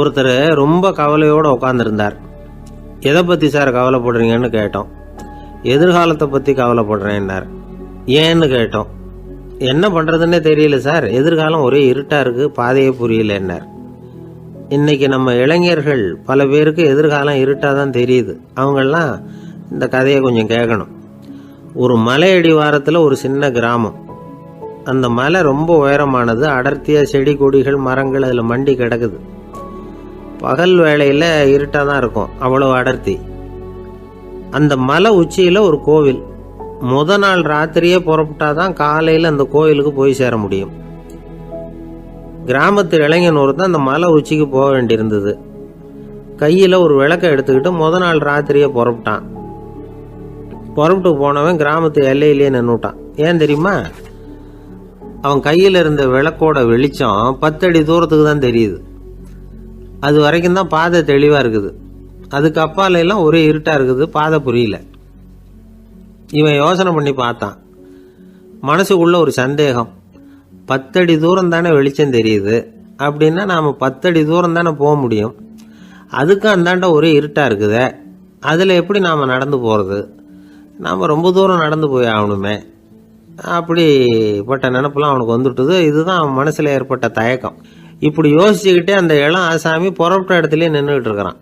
ஒருத்தர் ரொம்ப கவலையோடு உட்காந்துருந்தார். எதை பற்றி சார் கவலைப்படுறீங்கன்னு கேட்டோம். எதிர்காலத்தை பற்றி கவலைப்படுறேன்னார். ஏன்னு கேட்டோம். என்ன பண்ணுறதுன்னே தெரியல சார், எதிர்காலம் ஒரே இருட்டாக இருக்குது, பாதையே புரியலன்னார். இன்னைக்கு நம்ம இளைஞர்கள் பல பேருக்கு எதிர்காலம் இருட்டாக தான் தெரியுது. அவங்கெல்லாம் இந்த கதையை கொஞ்சம் கேட்கணும். ஒரு மலை அடிவாரத்தில் ஒரு சின்ன கிராமம். அந்த மலை ரொம்ப உயரமானது. அடர்த்தியாக செடி கொடிகள் மரங்கள் அதில் மண்டி கிடக்குது. பகல் வேளையில் இருட்டாக தான் இருக்கும், அவ்வளோ அடர்த்தி. அந்த மலை உச்சியில் ஒரு கோவில். நாள் ராத்திரியே புறப்பட்டாதான் காலையில் அந்த கோவிலுக்கு போய் சேர முடியும். கிராமத்து இளைஞன் ஒருத்தன் அந்த மலை உச்சிக்கு போக வேண்டியிருந்தது. கையில் ஒரு விளக்கை எடுத்துக்கிட்டு நாள் ராத்திரியே புறப்பட்டான். புறப்பட்டு போனவன் கிராமத்து எல்லையிலேயே நின்றுட்டான். ஏன் தெரியுமா? அவன் கையில் இருந்த விளக்கோட வெளிச்சம் 10 அடி தூரத்துக்கு தான் தெரியுது. அது வரைக்கும் தான் பாதை தெளிவாக இருக்குது. அதுக்கு அப்பால எல்லாம் ஒரே இருட்டாக இருக்குது, பாதை புரியல. இவன் யோசனை பண்ணி பார்த்தான். மனசுக்குள்ள ஒரு சந்தேகம். 10 அடி தூரம் தானே வெளிச்சம் தெரியுது, அப்படின்னா நாம் 10 அடி தூரம் தானே போக முடியும். அதுக்கும் அந்தாண்ட ஒரே இருட்டாக இருக்குதே, அதில் எப்படி நாம் நடந்து போகிறது? நாம் ரொம்ப தூரம் நடந்து போய் ஆகணுமே. அப்படிப்பட்ட நினப்பெல்லாம் அவனுக்கு வந்துவிட்டது. இதுதான் அவன் மனசில் ஏற்பட்ட தயக்கம். இப்படி யோசிச்சுக்கிட்டே அந்த இளம் ஆசாமி புறப்பட்ட இடத்துலயே நின்றுகிட்டு இருக்கிறான்.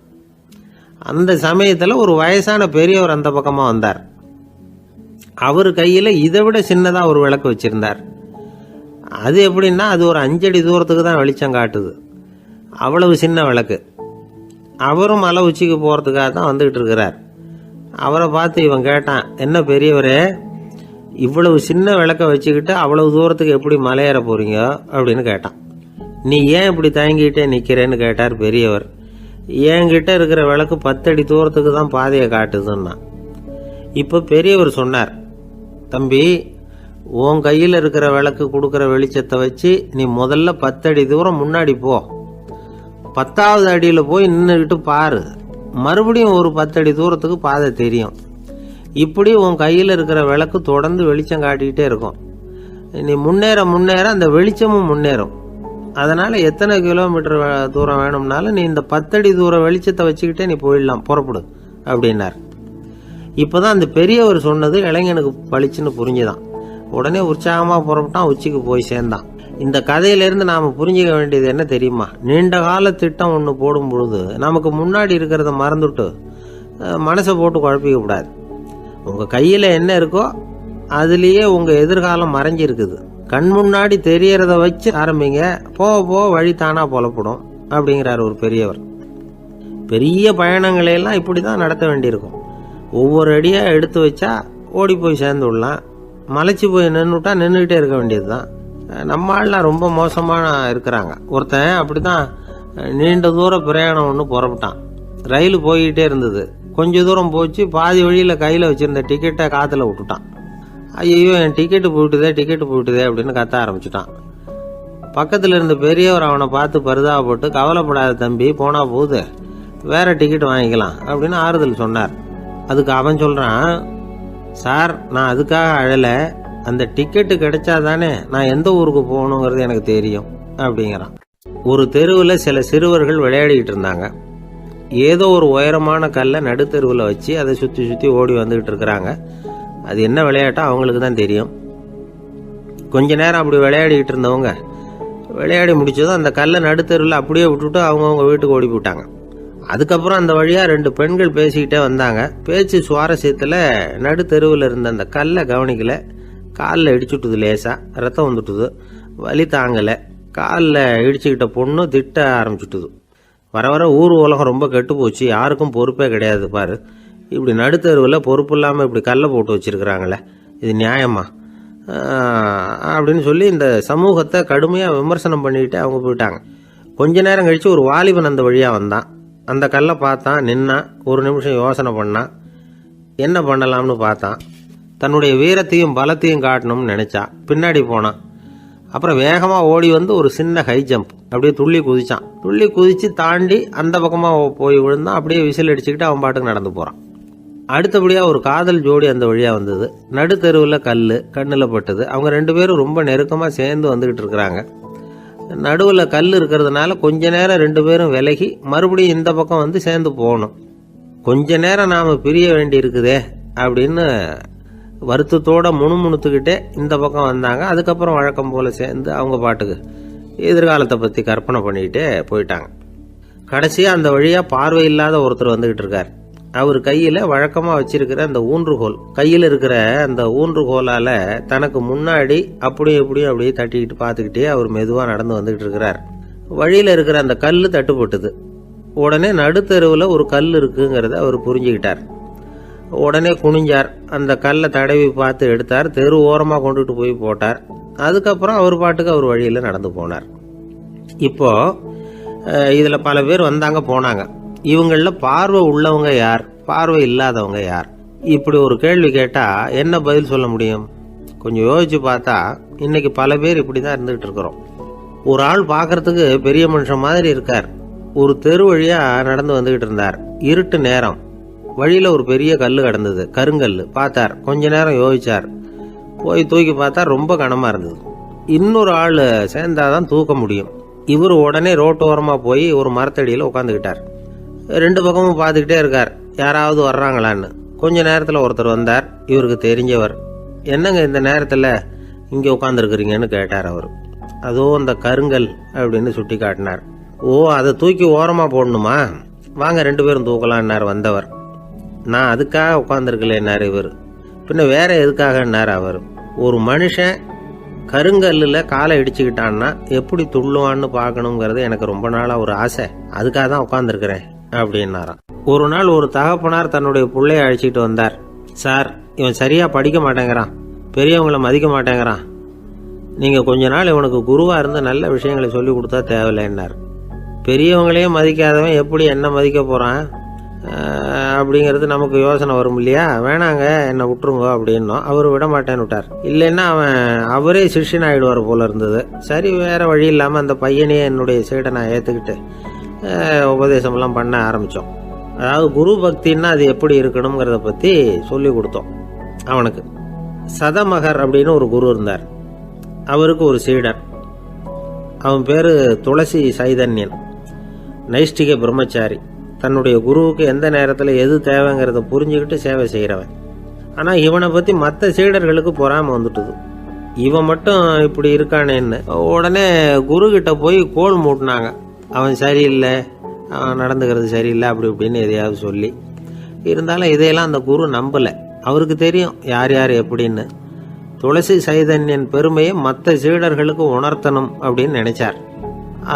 அந்த சமயத்தில் ஒரு வயசான பெரியவர் அந்த பக்கமாக வந்தார். அவர் கையில் இதை விட சின்னதாக ஒரு விளக்கு வச்சிருந்தார். அது எப்படின்னா அது ஒரு 5 அடி தூரத்துக்கு தான் வெளிச்சம் காட்டுது. அவ்வளவு சின்ன விளக்கு. அவரும் மலை உச்சிக்கு போகிறதுக்காக தான் வந்துகிட்டு இருக்கிறார். அவரை பார்த்து இவன் கேட்டான், என்ன பெரியவரே, இவ்வளவு சின்ன விளக்கை வச்சுக்கிட்டு அவ்வளவு தூரத்துக்கு எப்படி மலையேற போறீங்க அப்படின்னு கேட்டான். நீ ஏன் இப்படி தயங்கிட்டே நிற்கிறேன்னு கேட்டார் பெரியவர். என்கிட்ட இருக்கிற விளக்கு 10 அடி தூரத்துக்கு தான் பாதையை காட்டுதுன்னா. இப்போ பெரியவர் சொன்னார், தம்பி, உன் கையில் இருக்கிற விளக்கு கொடுக்குற வெளிச்சத்தை வச்சு நீ முதல்ல 10 அடி தூரம் முன்னாடி போ. 10வது அடியில் போய் நின்றுக்கிட்டு பாரு, மறுபடியும் ஒரு 10 அடி தூரத்துக்கு பாதை தெரியும். இப்படி உன் கையில் இருக்கிற விளக்கு தொடர்ந்து வெளிச்சம் காட்டிக்கிட்டே இருக்கும். நீ முன்னேற முன்னேற அந்த வெளிச்சமும் முன்னேறும். அதனால் எத்தனை கிலோமீட்டர் தூரம் வேணும்னாலும் நீ இந்த 10 அடி தூரம் வெளிச்சத்தை வச்சுக்கிட்டே நீ போயிடலாம், புறப்படு அப்படின்னார். இப்போ தான் அந்த பெரியவர் சொன்னது இளைஞனுக்கு பளிச்சுன்னு புரிஞ்சுதான். உடனே உற்சாகமாக புறப்பட்டான், உச்சிக்கு போய் சேர்ந்தான். இந்த கதையிலேருந்து நாம் புரிஞ்சிக்க வேண்டியது என்ன தெரியுமா? நீண்ட கால திட்டம் ஒன்று போடும் பொழுது நமக்கு முன்னாடி இருக்கிறத மறந்துட்டு மனசை போட்டு குழப்பிக்க கூடாது. உங்கள் கையில் என்ன இருக்கோ அதுலேயே உங்கள் எதிர்காலம் மறைஞ்சிருக்குது. கண் முன்னாடி தெரியறத வச்சு ஆரம்பிங்க, போக போக வழி தானா புலப்படும் அப்படிங்கிறார் ஒரு பெரியவர். பெரிய பயணங்களையெல்லாம் இப்படி தான் நடத்த வேண்டியிருக்கும். ஒவ்வொரு அடியாக எடுத்து வச்சா ஓடி போய் சேர்ந்து விடலாம். மலைச்சி போய் நின்றுட்டா நின்றுக்கிட்டே இருக்க வேண்டியது தான். நம்ம ஆள்லாம் ரொம்ப மோசமான இருக்கிறாங்க. ஒருத்தன் அப்படி தான் நீண்ட தூர பிரயாணம் ஒன்று புறப்பட்டான். ரயில் போய்கிட்டே இருந்தது. கொஞ்சம் தூரம் போச்சு, பாதி வழியில் கையில் வச்சுருந்த டிக்கெட்டை காற்றுல விட்டுட்டான். ஐயோ, என் டிக்கெட்டு போயிட்டுதே அப்படின்னு கத்த ஆரம்பிச்சுட்டான். பக்கத்தில் இருந்த பெரியவர் அவனை பார்த்து பரிதாபப்பட்டு, கவலைப்படாத தம்பி, போனா போகுது, வேற டிக்கெட் வாங்கிக்கலாம் அப்படின்னு ஆறுதல் சொன்னார். அதுக்கு அவன் சொல்கிறான், சார், நான் அதுக்காக அழலை, அந்த டிக்கெட்டு கிடைச்சா தானே நான் எந்த ஊருக்கு போகணுங்கிறது எனக்கு தெரியும் அப்படிங்கிறான். ஒரு தெருவில் சில சிறுவர்கள் விளையாடிக்கிட்டு இருந்தாங்க. ஏதோ ஒரு உயரமான கல்லை நடுத்தெருவில் வச்சு அதை சுற்றி சுற்றி ஓடி வந்துக்கிட்டு இருக்கிறாங்க. அது என்ன விளையாட்டோ அவங்களுக்கு தான் தெரியும். கொஞ்ச நேரம் அப்படி விளையாடிக்கிட்டு இருந்தவங்க விளையாடி முடிச்சதும் அந்த கல்லை நடுத்தெருவில் அப்படியே விட்டுட்டு அவங்கவுங்க வீட்டுக்கு ஓடி போட்டாங்க. அதுக்கப்புறம் அந்த வழியாக 2 பெண்கள் பேசிக்கிட்டே வந்தாங்க. பேச்சு சுவாரஸ்யத்தில் நடுத்தெருவில் இருந்த அந்த கல்லை கவனிக்கலை. காலில் இடிச்சுட்டுது, லேசாக ரத்தம் வந்துட்டுது, வலி தாங்கலை. காலில் இடிச்சுக்கிட்ட பொண்ணு திட்ட ஆரம்பிச்சுட்டுது. வர வர ஊர் உலகம் ரொம்ப கெட்டு போச்சு, யாருக்கும் பொறுப்பே கிடையாது பாரு, இப்படி நடுத்தருவில் பொறுப்பு இல்லாமல் இப்படி கல்லை போட்டு வச்சுருக்கிறாங்களே, இது நியாயமா அப்படின்னு சொல்லி இந்த சமூகத்தை கடுமையாக விமர்சனம் பண்ணிக்கிட்டு அவங்க போயிட்டாங்க. கொஞ்ச நேரம் கழித்து ஒரு வாலிபன் அந்த வழியாக வந்தான். அந்த கல்லை பார்த்தான், நின்னான், ஒரு நிமிஷம் யோசனை பண்ணான், என்ன பண்ணலாம்னு பார்த்தான். தன்னுடைய வீரத்தையும் பலத்தையும் காட்டணும்னு நினச்சான். பின்னாடி போனான். அப்புறம் வேகமாக ஓடி வந்து ஒரு சின்ன ஹை ஜம்ப் அப்படியே துள்ளி குதிச்சான். துள்ளி குதித்து தாண்டி அந்த பக்கமாக போய் விழுந்தான். அப்படியே விசில் அடிச்சுக்கிட்டு அவன் பாட்டுக்கு நடந்து போகிறான். அடுத்தபடியாக ஒரு காதல் ஜோடி அந்த வழியாக வந்தது. நடுத்தெருவில் கல் கண்ணில் பட்டது. அவங்க 2 பேரும் ரொம்ப நெருக்கமாக சேர்ந்து வந்துக்கிட்டு இருக்கிறாங்க. நடுவில் கல் இருக்கிறதுனால கொஞ்ச நேரம் 2 பேரும் விலகி மறுபடியும் இந்த பக்கம் வந்து சேர்ந்து போகணும். கொஞ்ச நேரம் நாம் பிரிய வேண்டி இருக்குதே அப்படின்னு வருத்தத்தோட முணுமுணுத்துக்கிட்டே இந்த பக்கம் வந்தாங்க. அதுக்கப்புறம் வழக்கம் போல் சேர்ந்து அவங்க பாட்டுக்கு எதிர்காலத்தை பற்றி கற்பனை பண்ணிக்கிட்டே போயிட்டாங்க. கடைசியாக அந்த வழியாக பார்வை இல்லாத ஒருத்தர் வந்துக்கிட்டு இருக்கார். அவர் கையில் வழக்கமாக வச்சிருக்கிற அந்த ஊன்றுகோல், கையில் இருக்கிற அந்த ஊன்றுகோலால் தனக்கு முன்னாடி அப்படியே தட்டிக்கிட்டு பார்த்துக்கிட்டே அவர் மெதுவாக நடந்து வந்துக்கிட்டு இருக்கிறார். வழியில் இருக்கிற அந்த கல் தட்டுப்பட்டுது. உடனே நடுத்தெருவில் ஒரு கல் இருக்குங்கிறத அவர் புரிஞ்சுக்கிட்டார். உடனே குனிஞ்சார், அந்த கல்லை தடவி பார்த்து எடுத்தார், தெரு ஓரமாக கொண்டுட்டு போய் போட்டார். அதுக்கப்புறம் அவர் பாட்டுக்கு அவர் வழியில் நடந்து போனார். இப்போது இதில் பல பேர் வந்தாங்க போனாங்க. இவங்களில் பார்வை உள்ளவங்க யார், பார்வை இல்லாதவங்க யார்? இப்படி ஒரு கேள்வி கேட்டால் என்ன பதில் சொல்ல முடியும்? கொஞ்சம் யோசிச்சு பார்த்தா இன்னைக்கு பல பேர் இப்படி தான் இருந்துகிட்டு இருக்கிறோம். ஒரு ஆள் பார்க்கறதுக்கு பெரிய மனுஷன் மாதிரி இருக்கார். ஒரு தெரு வழியாக நடந்து வந்துகிட்டு இருந்தார். இருட்டு நேரம். வழியில் ஒரு பெரிய கல் கிடந்தது, கருங்கல். பார்த்தார், கொஞ்ச நேரம் யோசிச்சார். போய் தூக்கி பார்த்தா ரொம்ப கனமாக இருந்தது. இன்னொரு ஆள் சேர்ந்தாதான் தூக்க முடியும். இவர் உடனே ரோட்டோரமாக போய் ஒரு மரத்தடியில் உட்காந்துக்கிட்டார். 2 பக்கமும் பார்த்துக்கிட்டே இருக்கார், யாராவது வர்றாங்களான்னு. கொஞ்ச நேரத்தில் ஒருத்தர் வந்தார், இவருக்கு தெரிஞ்சவர். என்னங்க இந்த நேரத்தில் இங்கே உட்காந்துருக்குறீங்கன்னு கேட்டார் அவர். அதோ அந்த கருங்கல் அப்படின்னு சுட்டி காட்டினார். ஓ, அதை தூக்கி ஓரமாக போடணுமா? வாங்க 2 பேரும் தூக்கலான்னார் வந்தவர். நான் அதுக்காக உட்காந்துருக்கலன்னார் இவர். பின்ன வேற எதுக்காகன்னார் அவர். ஒரு மனுஷன் கருங்கல்லில் காலை இடிச்சுக்கிட்டான்னா எப்படி துள்ளுவான்னு பார்க்கணுங்கிறது எனக்கு ரொம்ப நாளாக ஒரு ஆசை. அதுக்காக தான் உட்காந்துருக்கிறேன் அப்படின்னாராம். ஒரு நாள் ஒரு தகப்பனார் தன்னுடைய பிள்ளைய அழைச்சிட்டு வந்தார். சார், இவன் சரியாக படிக்க மாட்டேங்கிறான், பெரியவங்களை மதிக்க மாட்டேங்கிறான். நீங்கள் கொஞ்ச நாள் இவனுக்கு குருவாக இருந்து நல்ல விஷயங்களை சொல்லி கொடுத்தா தேவையில்லைன்னார். பெரியவங்களையே மதிக்காதவன் எப்படி என்ன மதிக்க போகிறான் அப்படிங்கிறது நமக்கு யோசனை வரும் இல்லையா? வேணாங்க, என்னை விட்டுருங்க அப்படின்னோம். அவர் விட மாட்டேன்னு விட்டார். இல்லைன்னா அவரே சிஷ்யன் ஆகிடுவார் போல இருந்தது. சரி, வேறு வழி இல்லாமல் அந்த பையனையே என்னுடைய சீடை நான் ஏற்றுக்கிட்டு உபதேசமெல்லாம் பண்ண ஆரம்பித்தோம். அதாவது குரு பக்தின்னா அது எப்படி இருக்கணுங்கிறத பற்றி சொல்லி கொடுத்தோம் அவனுக்கு. சதமகர் அப்படின்னு ஒரு குரு இருந்தார். அவருக்கு ஒரு சீடர். அவன் பேர் துளசி சைதன்யன். நைஷ்டிக பிரம்மச்சாரி. தன்னுடைய குருவுக்கு எந்த நேரத்தில் எது தேவைங்கிறத புரிஞ்சுக்கிட்டு சேவை செய்கிறவன். ஆனால் இவனை பற்றி மற்ற சீடர்களுக்கு பொறாமை வந்துட்டுது. இவன் மட்டும் இப்படி இருக்கானேன்னு உடனே குரு கிட்ட போய் கோல் மூட்டினாங்க. அவன் சரியில்லை, அவன் நடந்துக்கிறது சரியில்லை, அப்படி இப்படின்னு எதையாவது சொல்லி. இருந்தாலும் இதையெல்லாம் அந்த குரு நம்பலை. அவருக்கு தெரியும் யார் யார் எப்படின்னு. துளசி சைதன்யன் பெருமையை மற்ற சீடர்களுக்கு உணர்த்தணும் அப்படின்னு நினைச்சார்.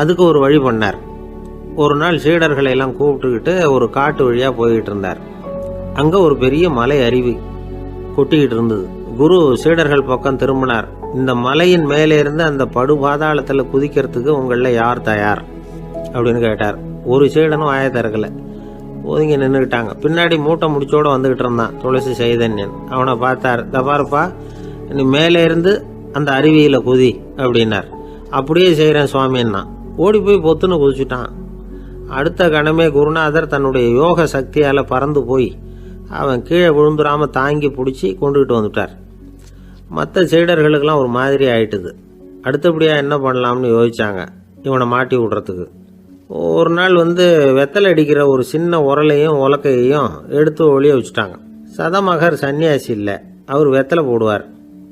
அதுக்கு ஒரு வழி பண்ணார். ஒரு நாள் சீடர்களை எல்லாம் கூப்பிட்டுக்கிட்டு ஒரு காட்டு வழியாக போய்கிட்டு இருந்தார். அங்கே ஒரு பெரிய மலை அருவி கொட்டிக்கிட்டு இருந்தது. குரு சீடர்கள் பக்கம் திரும்பினார். இந்த மலையின் மேலே இருந்து அந்த படுபாதாளத்தில் குதிக்கிறதுக்கு உங்களில் யார் தயார் அப்படின்னு கேட்டார். ஒரு சீடனும் வாயை திறக்கலை, ஒதுங்கி நின்றுக்கிட்டாங்க. பின்னாடி மூட்டை முடிச்சோடு வந்துக்கிட்டு இருந்தான் துளசி சைதன்யன். அவனை பார்த்தார். தபாருப்பா, நீ மேலே இருந்து அந்த அருவியில் குதி அப்படின்னார். அப்படியே செய்கிறேன் சுவாமின்னா ஓடி போய் பொத்துன்னு குதிச்சுட்டான். அடுத்த கணமே குருநாதர் தன்னுடைய யோக சக்தியால் பறந்து போய் அவன் கீழே விழுந்துடாமல் தாங்கி பிடிச்சி கொண்டுகிட்டு வந்துட்டார். மற்ற சீடர்களுக்கெல்லாம் ஒரு மாதிரி ஆயிட்டுது. அடுத்தபடியாக என்ன பண்ணலாம்னு யோசிச்சாங்க இவனை மாட்டி விடுறதுக்கு. ஒரு நாள் வெத்தலை அடிக்கிற ஒரு சின்ன உரலையும் உலக்கையையும் எடுத்து ஒளிய வச்சுட்டாங்க. சதமகர் சன்னியாசி இல்லை, அவர் வெத்தலை போடுவார்.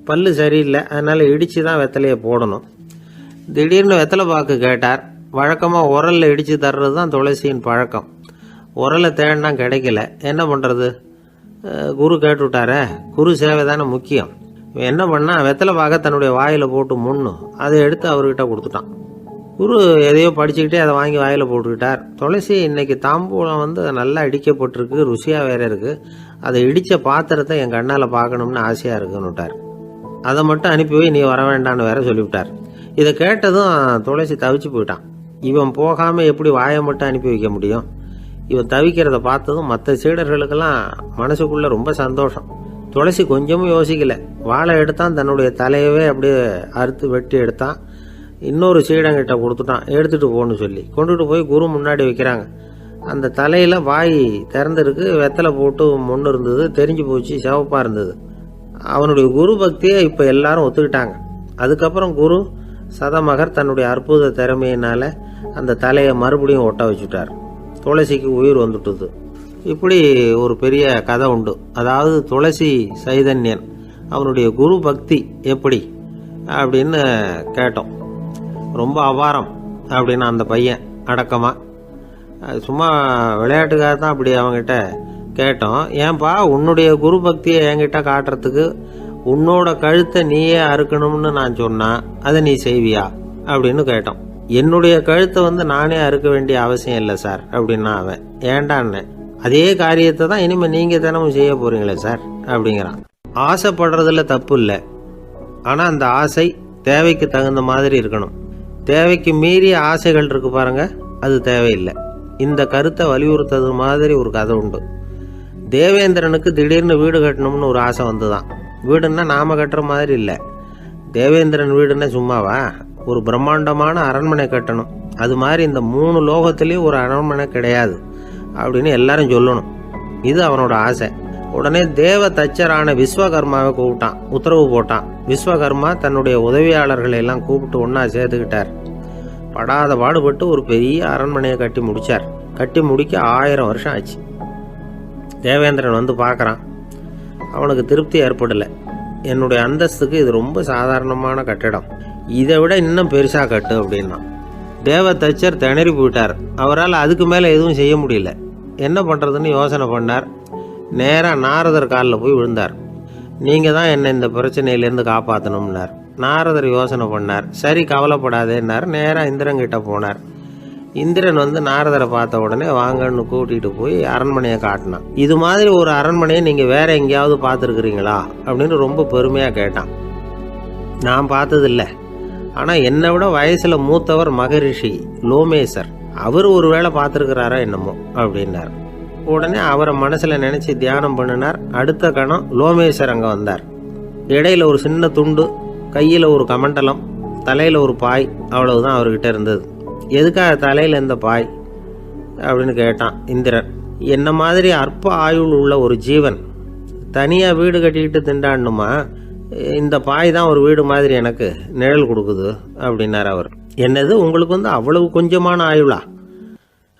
பல்லு சரியில்லை, அதனால் இடித்து தான் வெத்தலையை போடணும். திடீர்னு வெத்தலை பாக்கு கேட்டார். வழக்கமாக உரலில் இடித்து தர்றது தான் துளசியின் பழக்கம். உரலை தேடினா கிடைக்கல, என்ன பண்ணுறது? குரு கேட்டுவிட்டாரே, குரு சேவை தானே முக்கியம். என்ன பண்ணால் வெத்தலை பாக்க தன்னுடைய வாயில் போட்டு முன்னும் அதை எடுத்து அவர்கிட்ட கொடுத்துட்டான். குரு எதையோ படிச்சுக்கிட்டே அதை வாங்கி வாயில் போட்டுக்கிட்டார். துளசி இன்னைக்கு தாம்பூலம் நல்லா இடிக்கப்பட்டிருக்கு, ருசியாக வேற இருக்குது, அதை இடித்த பாத்திரத்தை என் கண்ணால் பார்க்கணும்னு ஆசையாக இருக்குன்னு விட்டார். அதை மட்டும் அனுப்பி போய் நீ வர வேண்டான்னு வேற சொல்லிவிட்டார். இதை கேட்டதும் துளசி தவிச்சு போயிட்டான். இவன் போகாமல் எப்படி வாயை மட்டும் அனுப்பி வைக்க முடியும்? இவன் தவிக்கிறத பார்த்ததும் மற்ற சீடர்களுக்கெல்லாம் மனசுக்குள்ளே ரொம்ப சந்தோஷம். துளசி கொஞ்சமும் யோசிக்கலை. வாழை எடுத்தான், தன்னுடைய தலையவே அப்படியே அறுத்து வெட்டி எடுத்தான். இன்னொரு சீடங்கிட்ட கொடுத்துட்டான், எடுத்துகிட்டு போகணும்னு சொல்லி. கொண்டுட்டு போய் குரு முன்னாடி வைக்கிறாங்க. அந்த தலையில் வாய் திறந்துருக்கு, வெத்தலை போட்டு முன்னு இருந்தது, தெரிஞ்சு போச்சு, சிவப்பாக இருந்தது. அவனுடைய குரு பக்தியை இப்போ எல்லாரும் ஒத்துக்கிட்டாங்க. அதுக்கப்புறம் குரு சதமகர் தன்னுடைய அற்புத திறமையினால அந்த தலையை மறுபடியும் ஒட்ட வச்சுட்டார். துளசிக்கு உயிர் வந்துட்டுது. இப்படி ஒரு பெரிய கதை உண்டு. அதாவது துளசி சைதன்யன் அவனுடைய குரு பக்தி எப்படி அப்படின்னு கேட்டோம். ரொம்ப அபாரம் அப்படின்னு அந்த பையன் அடக்கமா, சும்மா விளையாட்டுக்காக தான் அப்படி அவங்ககிட்ட கேட்டோம். ஏன்பா உன்னுடைய குரு பக்தியை என்கிட்ட காட்டுறதுக்கு உன்னோட கழுத்தை நீயே அறுக்கணும்னு நான் சொன்னா அதை நீ செய்வியா அப்படின்னு கேட்டோம். என்னுடைய கழுத்தை நானே அறுக்க வேண்டிய அவசியம் இல்லை சார் அப்படின்னா அவன். ஏண்டான்னு, அதே காரியத்தை தான் இனிமே நீங்க தினமும் செய்ய போறீங்களே சார் அப்படிங்கிறான். ஆசைப்படுறதுல தப்பு இல்லை, ஆனா அந்த ஆசை தேவைக்கு தகுந்த மாதிரி இருக்கணும். தேவைக்கு மீறிய ஆசைகள் இருக்கு பாருங்க, அது தேவையில்லை. இந்த கருத்தை வலியுறுத்தது மாதிரி ஒரு கதை உண்டு. தேவேந்திரனுக்கு திடீர்னு வீடு கட்டணும்னு ஒரு ஆசை வந்துதான். வீடுன்னா நாம கட்டுற மாதிரி இல்லை. தேவேந்திரன் வீடுன்னா சும்மாவா, ஒரு பிரம்மாண்டமான அரண்மனை கட்டணும். அது மாதிரி இந்த 3 லோகத்திலையும் ஒரு அரண்மனை கிடையாது அப்படின்னு எல்லாரும் சொல்லணும். இது அவனோட ஆசை. உடனே தேவ தச்சரான விஸ்வகர்மாவை கூப்பிட்டான், உத்தரவு போட்டான். விஸ்வகர்மா தன்னுடைய உதவியாளர்களை எல்லாம் கூப்பிட்டு ஒன்னா சேர்த்துக்கிட்டார். படாத பாடுபட்டு ஒரு பெரிய அரண்மனையை கட்டி முடிச்சார். கட்டி முடிக்க 1000 வருஷம் ஆச்சு. தேவேந்திரன் பார்க்கறான். அவனுக்கு திருப்தி ஏற்படலை. என்னுடைய அந்தஸ்துக்கு இது ரொம்ப சாதாரணமான கட்டிடம், இதை விட இன்னும் பெருசா கட்டு அப்படின்னா. தேவ தச்சர் திணறி போயிட்டார். அவரால் அதுக்கு மேலே எதுவும் செய்ய முடியல. என்ன பண்ணுறதுன்னு யோசனை பண்ணார். நேராக நாரதர் காலில் போய் விழுந்தார். நீங்கள் தான் என்னை இந்த பிரச்சனையிலேருந்து காப்பாற்றணும்னார். நாரதர் யோசனை பண்ணார். சரி கவலைப்படாதேன்னார். நேராக இந்திரன்கிட்ட போனார். இந்திரன் நாரதரை பார்த்த உடனே வாங்கன்னு கூட்டிகிட்டு போய் அரண்மனையை காட்டினான். இது மாதிரி ஒரு அரண்மனையை நீங்கள் வேற எங்கேயாவது பார்த்துருக்குறீங்களா அப்படின்னு ரொம்ப பெருமையாக கேட்டான். நான் பார்த்ததில்லை, ஆனால் என்னை விட வயசில் மூத்தவர் மகரிஷி லோமேசர், அவர் ஒரு வேளை பார்த்துருக்கிறாரா என்னமோ அப்படின்னார். உடனே அவரை மனசில் நினச்சி தியானம் பண்ணினார். அடுத்த கணம் லோமேசர் அங்கே வந்தார். இடையில ஒரு சின்ன துண்டு, கையில் ஒரு கமண்டலம், தலையில் ஒரு பாய், அவ்வளவுதான் அவர்கிட்ட இருந்தது. எதுக்காக தலையில் இந்த பாய் அப்படின்னு கேட்டான் இந்திரன். என்ன மாதிரி அற்ப ஆயுள் உள்ள ஒரு ஜீவன் தனியாக வீடு கட்டிக்கிட்டு திண்டாடணுமா? இந்த பாய் தான் ஒரு வீடு மாதிரி எனக்கு நிழல் கொடுக்குது அப்படின்னார் அவர். என்னது, உங்களுக்கு அவ்வளவு கொஞ்சமான ஆயுளா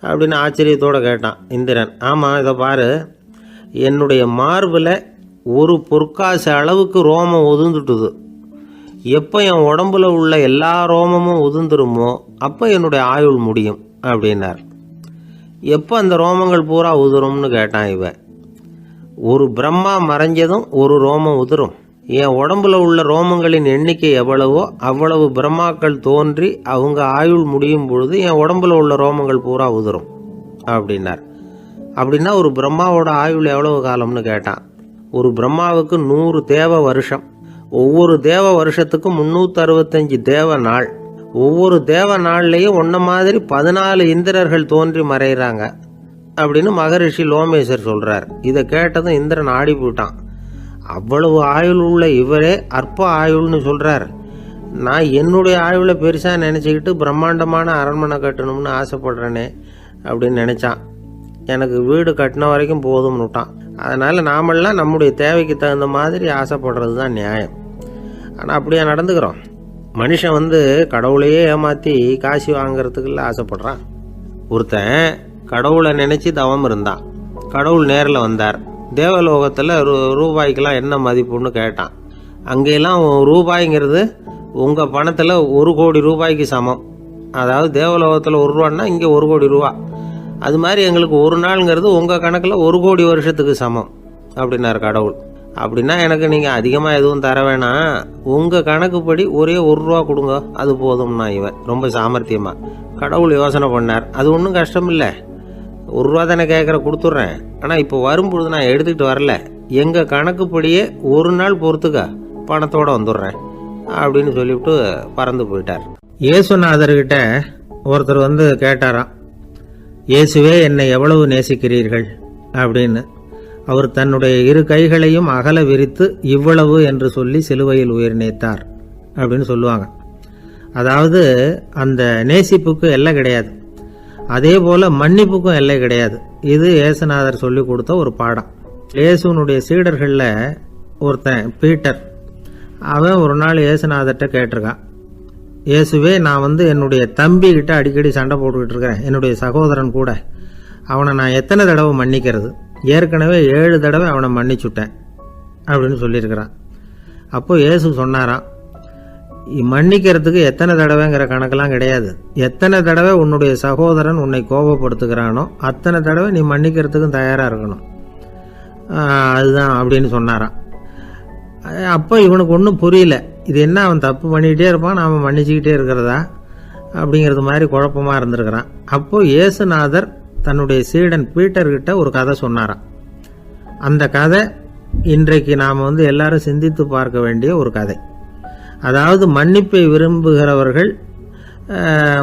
அப்படின்னு ஆச்சரியத்தோடு கேட்டான் இந்திரன். ஆமாம், இதை பாரு, என்னுடைய மார்பில் ஒரு பொற்காசு அளவுக்கு ரோமம் உதிர்ந்துட்டுது. எப்போ என் உடம்புல உள்ள எல்லா ரோமமும் உதிர்ந்துருமோ அப்போ என்னுடைய ஆயுள் முடியும் அப்படின்னார். எப்போ அந்த ரோமங்கள் பூரா உதிரும்னு கேட்டான் இவன். ஒரு பிரம்மா மறைஞ்சதும் ஒரு ரோமம் உதிரும். என் உடம்புல உள்ள ரோமங்களின் எண்ணிக்கை எவ்வளவோ அவ்வளவு பிரம்மாக்கள் தோன்றி அவங்க ஆயுள் முடியும் பொழுது என் உடம்புல உள்ள ரோமங்கள் பூரா உதிரும் அப்படின்னார். அப்படின்னா ஒரு பிரம்மாவோட ஆயுள் எவ்வளவு காலம்னு கேட்டான். ஒரு பிரம்மாவுக்கு 100 தேவ வருஷம். ஒவ்வொரு தேவ வருஷத்துக்கும் 365 தேவ நாள். ஒவ்வொரு தேவ நாள்லையும் ஒன்ன மாதிரி 14 இந்திரர்கள் தோன்றி மறைகிறாங்க அப்படின்னு மகரிஷி லோமேசர் சொல்றார். இதை கேட்டதும் இந்திரன் ஆடி போயிட்டான். அவ்வளவு ஆயுள் உள்ள இவரே அற்ப ஆயுள்னு சொல்றார். நான் என்னுடைய ஆயுளை பெருசா நினைச்சுக்கிட்டு பிரம்மாண்டமான அரண்மனை கட்டணும்னு ஆசைப்படுறேனே அப்படின்னு நினைச்சான். எனக்கு வீடு கட்டின வரைக்கும் போதும்னுட்டான். அதனால நாமெல்லாம் நம்முடைய தேவைக்கு தகுந்த மாதிரி ஆசைப்படுறது தான் நியாயம். ஆனால் அப்படியே நடந்துக்கிறோம். மனுஷன் கடவுளையே ஏமாற்றி காசு வாங்கிறதுக்குள்ள ஆசைப்படுறான். ஒருத்தன் கடவுளை நினைச்சு தவம் இருந்தான். கடவுள் நேரில் வந்தார். தேவலோகத்தில் ரூபாய்க்கெல்லாம் என்ன மதிப்புன்னு கேட்டான். அங்கெல்லாம் ரூபாய்ங்கிறது உங்கள் பணத்தில் 1 கோடி ரூபாய்க்கு சமம். அதாவது தேவலோகத்தில் 1 ரூபான்னா இங்கே 1 கோடி ரூபா. அது மாதிரி எங்களுக்கு ஒரு நாளுங்கிறது உங்கள் கணக்கில் 1 கோடி வருஷத்துக்கு சமம் அப்படின்னார் கடவுள். அப்படின்னா எனக்கு நீங்கள் அதிகமாக எதுவும் தர வேணாம், உங்கள் கணக்குப்படி ஒரே 1 ரூபா கொடுங்க, அது போதும்னா இவன் ரொம்ப சாமர்த்தியமாக. கடவுள் யோசனை பண்ணார். அது ஒன்றும் கஷ்டம் இல்லை, 1 ரூபா தானே கேட்குற, கொடுத்துட்றேன். ஆனால் இப்போ வரும்பொழுது நான் எடுத்துக்கிட்டு வரல, எங்கள் கணக்குப்படியே 1 நாள் பொறுத்துக்க பணத்தோடு வந்துடுறேன் அப்படின்னு சொல்லிவிட்டு பறந்து போயிட்டார். இயேசுநாதர்கிட்ட ஒருத்தர் கேட்டாராம், இயேசுவே என்னை எவ்வளவு நேசிக்கிறீர்கள் அப்படின்னு. அவர் தன்னுடைய 2 கைகளையும் அகல விரித்து இவ்வளவு என்று சொல்லி சிலுவையில் உயிர் நீத்தார் அப்படின்னு சொல்லுவாங்க. அதாவது அந்த நேசிப்புக்கு எல்லை கிடையாது, அதே போல மன்னிப்புக்கும் எல்லை கிடையாது. இது இயேசுநாதர் சொல்லி கொடுத்த ஒரு பாடம். இயேசுனுடைய சீடர்களில் ஒருத்தன் பீட்டர், அவன் ஒரு நாள் இயேசுநாதர்கிட்ட கேட்டிருக்கான், இயேசுவே, நான் என்னுடைய தம்பி கிட்ட அடிக்கடி சண்டை போட்டுக்கிட்டு இருக்கிறேன், என்னுடைய சகோதரன் கூட. அவனை நான் எத்தனை தடவை மன்னிக்கிறது? ஏற்கனவே 7 தடவை அவனை மன்னிச்சுட்டேன் அப்படின்னு சொல்லியிருக்கிறான். அப்போ இயேசு சொன்னாராம், மன்னிக்கிறதுக்கு எத்தனை தடவைங்கிற கணக்கெல்லாம் கிடையாது. எத்தனை தடவை உன்னுடைய சகோதரன் உன்னை கோபப்படுத்துகிறானோ அத்தனை தடவை நீ மன்னிக்கிறதுக்கும் தயாராக இருக்கணும். அதுதான் அப்படின்னு சொன்னாராம். அப்போ இவனுக்கு ஒன்றும் புரியல. இது என்ன, அவன் தப்பு பண்ணிக்கிட்டே இருப்பான், நாம் மன்னிச்சுக்கிட்டே இருக்கிறதா அப்படிங்கிறது மாதிரி குழப்பமாக இருந்திருக்கிறான். அப்போ இயேசுநாதர் தன்னுடைய சீடன் பீட்டர்கிட்ட ஒரு கதை சொன்னாராம். அந்த கதை இன்றைக்கு நாம் எல்லாரும் சிந்தித்து பார்க்க வேண்டிய ஒரு கதை. அதாவது மன்னிப்பை விரும்புகிறவர்கள்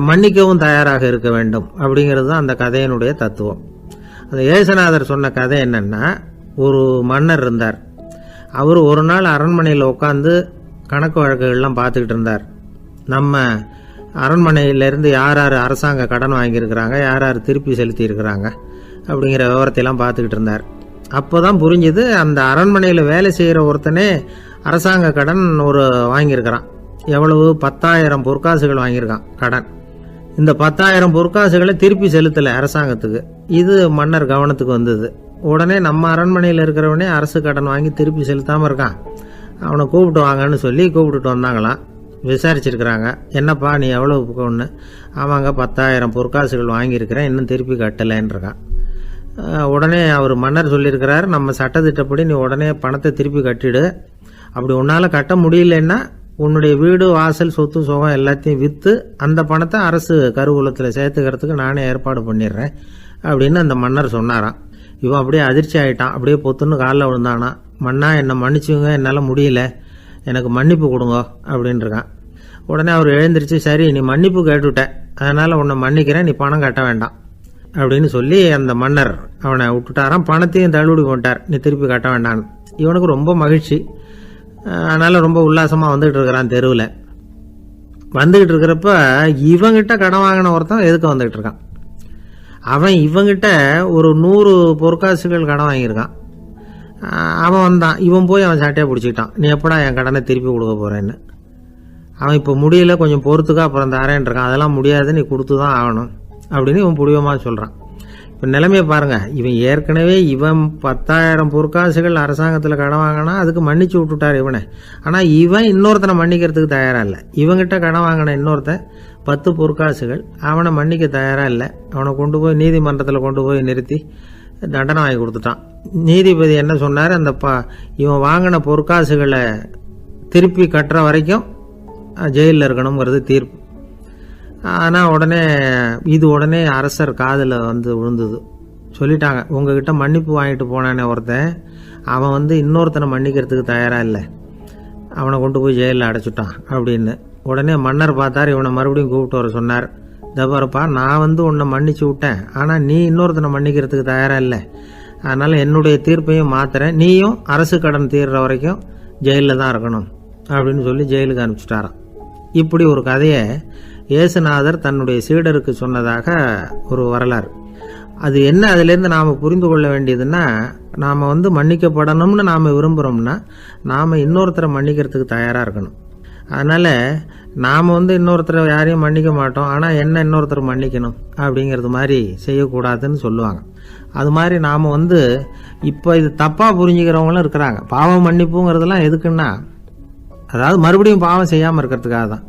மன்னிக்கவும் தயாராக இருக்க வேண்டும் அப்படிங்கிறது தான் அந்த கதையினுடைய தத்துவம். அந்த இயேசுநாதர் சொன்ன கதை என்னன்னா, ஒரு மன்னர் இருந்தார். அவர் ஒரு நாள் அரண்மனையில் உட்காந்து கணக்கு வழக்குகள்லாம் பார்த்துக்கிட்டு இருந்தார். நம்ம அரண்மனையிலேருந்து யார் யார் அரசாங்க கடன் வாங்கியிருக்கிறாங்க, யார் யார் திருப்பி செலுத்தியிருக்கிறாங்க அப்படிங்கிற விவரத்தையெல்லாம் பார்த்துக்கிட்டு இருந்தார். அப்போ தான் புரிஞ்சுது, அந்த அரண்மனையில் வேலை செய்கிற ஒருத்தனே அரசாங்க கடன் வாங்கியிருக்கிறான். எவ்வளவு? 10,000 பொற்காசுகள் வாங்கியிருக்கான் கடன். இந்த 10,000 பொற்காசுகளை திருப்பி செலுத்தலை அரசாங்கத்துக்கு. இது மன்னர் கவனத்துக்கு வந்தது. உடனே நம்ம அரண்மனையில் இருக்கிறவனே அரசு கடன் வாங்கி திருப்பி செலுத்தாமல் இருக்கான், அவனை கூப்பிட்டு வாங்கன்னு சொல்லி கூப்பிட்டுட்டு வந்தாங்களாம். விசாரிச்சிருக்கிறாங்க, என்னப்பா நீ எவ்வளவு ஒன்று? ஆமாங்க, 10,000 பொற்காசுகள் வாங்கியிருக்கிறேன், இன்னும் திருப்பி கட்டலைன்றிருக்கான். உடனே அவர் மன்னர் சொல்லியிருக்கிறார், நம்ம சட்டத்திட்டப்படி நீ உடனே பணத்தை திருப்பி கட்டிடு. அப்படி உன்னால் கட்ட முடியலன்னா உன்னுடைய வீடு வாசல் சொத்து சுகம் எல்லாத்தையும் விற்று அந்த பணத்தை அரசு கருவூலத்தில் சேர்த்துக்கிறதுக்கு நானே ஏற்பாடு பண்ணிடுறேன் அப்படின்னு அந்த மன்னர் சொன்னாராம். இவன் அப்படியே அதிர்ச்சி ஆகிட்டான். அப்படியே பொத்துன்னு காலில் விழுந்தானா, மன்னா என்னை மன்னிச்சுங்க, என்னால் முடியல, எனக்கு மன்னிப்பு கொடுங்க அப்படின்ட்டுருக்கான். உடனே அவர் எழுந்திரிச்சு, சரி நீ மன்னிப்பு கேட்டுவிட்டேன், அதனால் உன்னை மன்னிக்கிறேன், நீ பணம் கட்ட வேண்டாம் அப்படின்னு சொல்லி அந்த மன்னர் அவனை விட்டுட்டாராம். பணத்தையும் தள்ளுபடி போட்டார், நீ திருப்பி கட்ட வேண்டான்னு. இவனுக்கு ரொம்ப மகிழ்ச்சி. அதனால் ரொம்ப உல்லாசமாக வந்துகிட்டு இருக்கிறான். தெருவில் வந்துக்கிட்டு இருக்கிறப்ப இவங்கிட்ட கடன் வாங்கின ஒருத்தன் எதுக்கு வந்துக்கிட்டு இருக்கான். அவன் இவங்கிட்ட ஒரு 100 பொற்காசுகள் கடன் வாங்கியிருக்கான். அவன் வந்தான், இவன் போய் அவன் சாட்டையாக பிடிச்சிக்கிட்டான், நீ எப்படா என் கடனை திருப்பி கொடுக்க போகிறேன்னு. அவன் இப்போ முடியல, கொஞ்சம் பொறுத்துக்கா, அப்புறம் தரேன் இருக்கான். அதெல்லாம் முடியாது, நீ கொடுத்து தான் ஆகணும் அப்படின்னு இவன் புடிவமாக சொல்கிறான். இப்போ நிலைமையை பாருங்கள், இவன் ஏற்கனவே 10,000 பொற்காசுகள் அரசாங்கத்தில் கடன் வாங்கினா அதுக்கு மன்னிச்சு விட்டுட்டார் இவனை. ஆனால் இவன் இன்னொருத்தனை மன்னிக்கிறதுக்கு தயாராக இல்லை. இவங்கிட்ட கடன் வாங்கின இன்னொருத்தன் 10 பொற்காசுகள், அவனை மன்னிக்க தயாராக இல்லை. அவனை கொண்டு போய் நீதிமன்றத்தில் கொண்டு போய் நிறுத்தி தண்டனை வாங்கி கொடுத்துட்டான். நீதிபதி என்ன சொன்னார், அந்த இவன் வாங்கின பொற்காசுகளை திருப்பி கட்டுற வரைக்கும் ஜெயிலில் இருக்கணுங்கிறது தீர்ப்பு. ஆனால் உடனே அரசர் காதில் விழுந்தது. சொல்லிட்டாங்க, உங்ககிட்ட மன்னிப்பு வாங்கிட்டு போனானே ஒருத்தன், அவன் இன்னொருத்தனை மன்னிக்கிறதுக்கு தயாராக இல்லை, அவனை கொண்டு போய் ஜெயிலில் அடைச்சிட்டான் அப்படின்னு. உடனே மன்னர் பார்த்தார், இவனை மறுபடியும் கூப்பிட்டு வர சொன்னார். தபாரப்பா, நான் உன்னை மன்னிச்சு விட்டேன், ஆனால் நீ இன்னொருத்தனை மன்னிக்கிறதுக்கு தயாராக இல்லை, அதனால் என்னுடைய தீர்ப்பையும் மாத்துறேன், நீயும் அரசு கடன் தீர்ற வரைக்கும் ஜெயிலில் தான் இருக்கணும் அப்படின்னு சொல்லி ஜெயிலுக்கு அனுப்பிச்சிட்டாராம். இப்படி ஒரு கதையை இயேசுநாதர் தன்னுடைய சீடருக்கு சொன்னதாக ஒரு வரலாறு. அது என்ன, அதிலேருந்து நாம் புரிந்து கொள்ள வேண்டியதுன்னா, நாம் மன்னிக்கப்படணும்னு நாம் விரும்புகிறோம்னா நாம் இன்னொருத்தரை மன்னிக்கிறதுக்கு தயாராக இருக்கணும். அதனால் நாம் இன்னொருத்தரை யாரையும் மன்னிக்க மாட்டோம், ஆனால் என்ன இன்னொருத்தரை மன்னிக்கணும் அப்படிங்கிறது மாதிரி செய்யக்கூடாதுன்னு சொல்லுவாங்க. அது மாதிரி நாம் இப்போ இது தப்பாக புரிஞ்சுக்கிறவங்களும் இருக்கிறாங்க. பாவம் மன்னிப்புங்கிறதுலாம் எதுக்குன்னா, அதாவது மறுபடியும் பாவம் செய்யாமல் இருக்கிறதுக்காக தான்.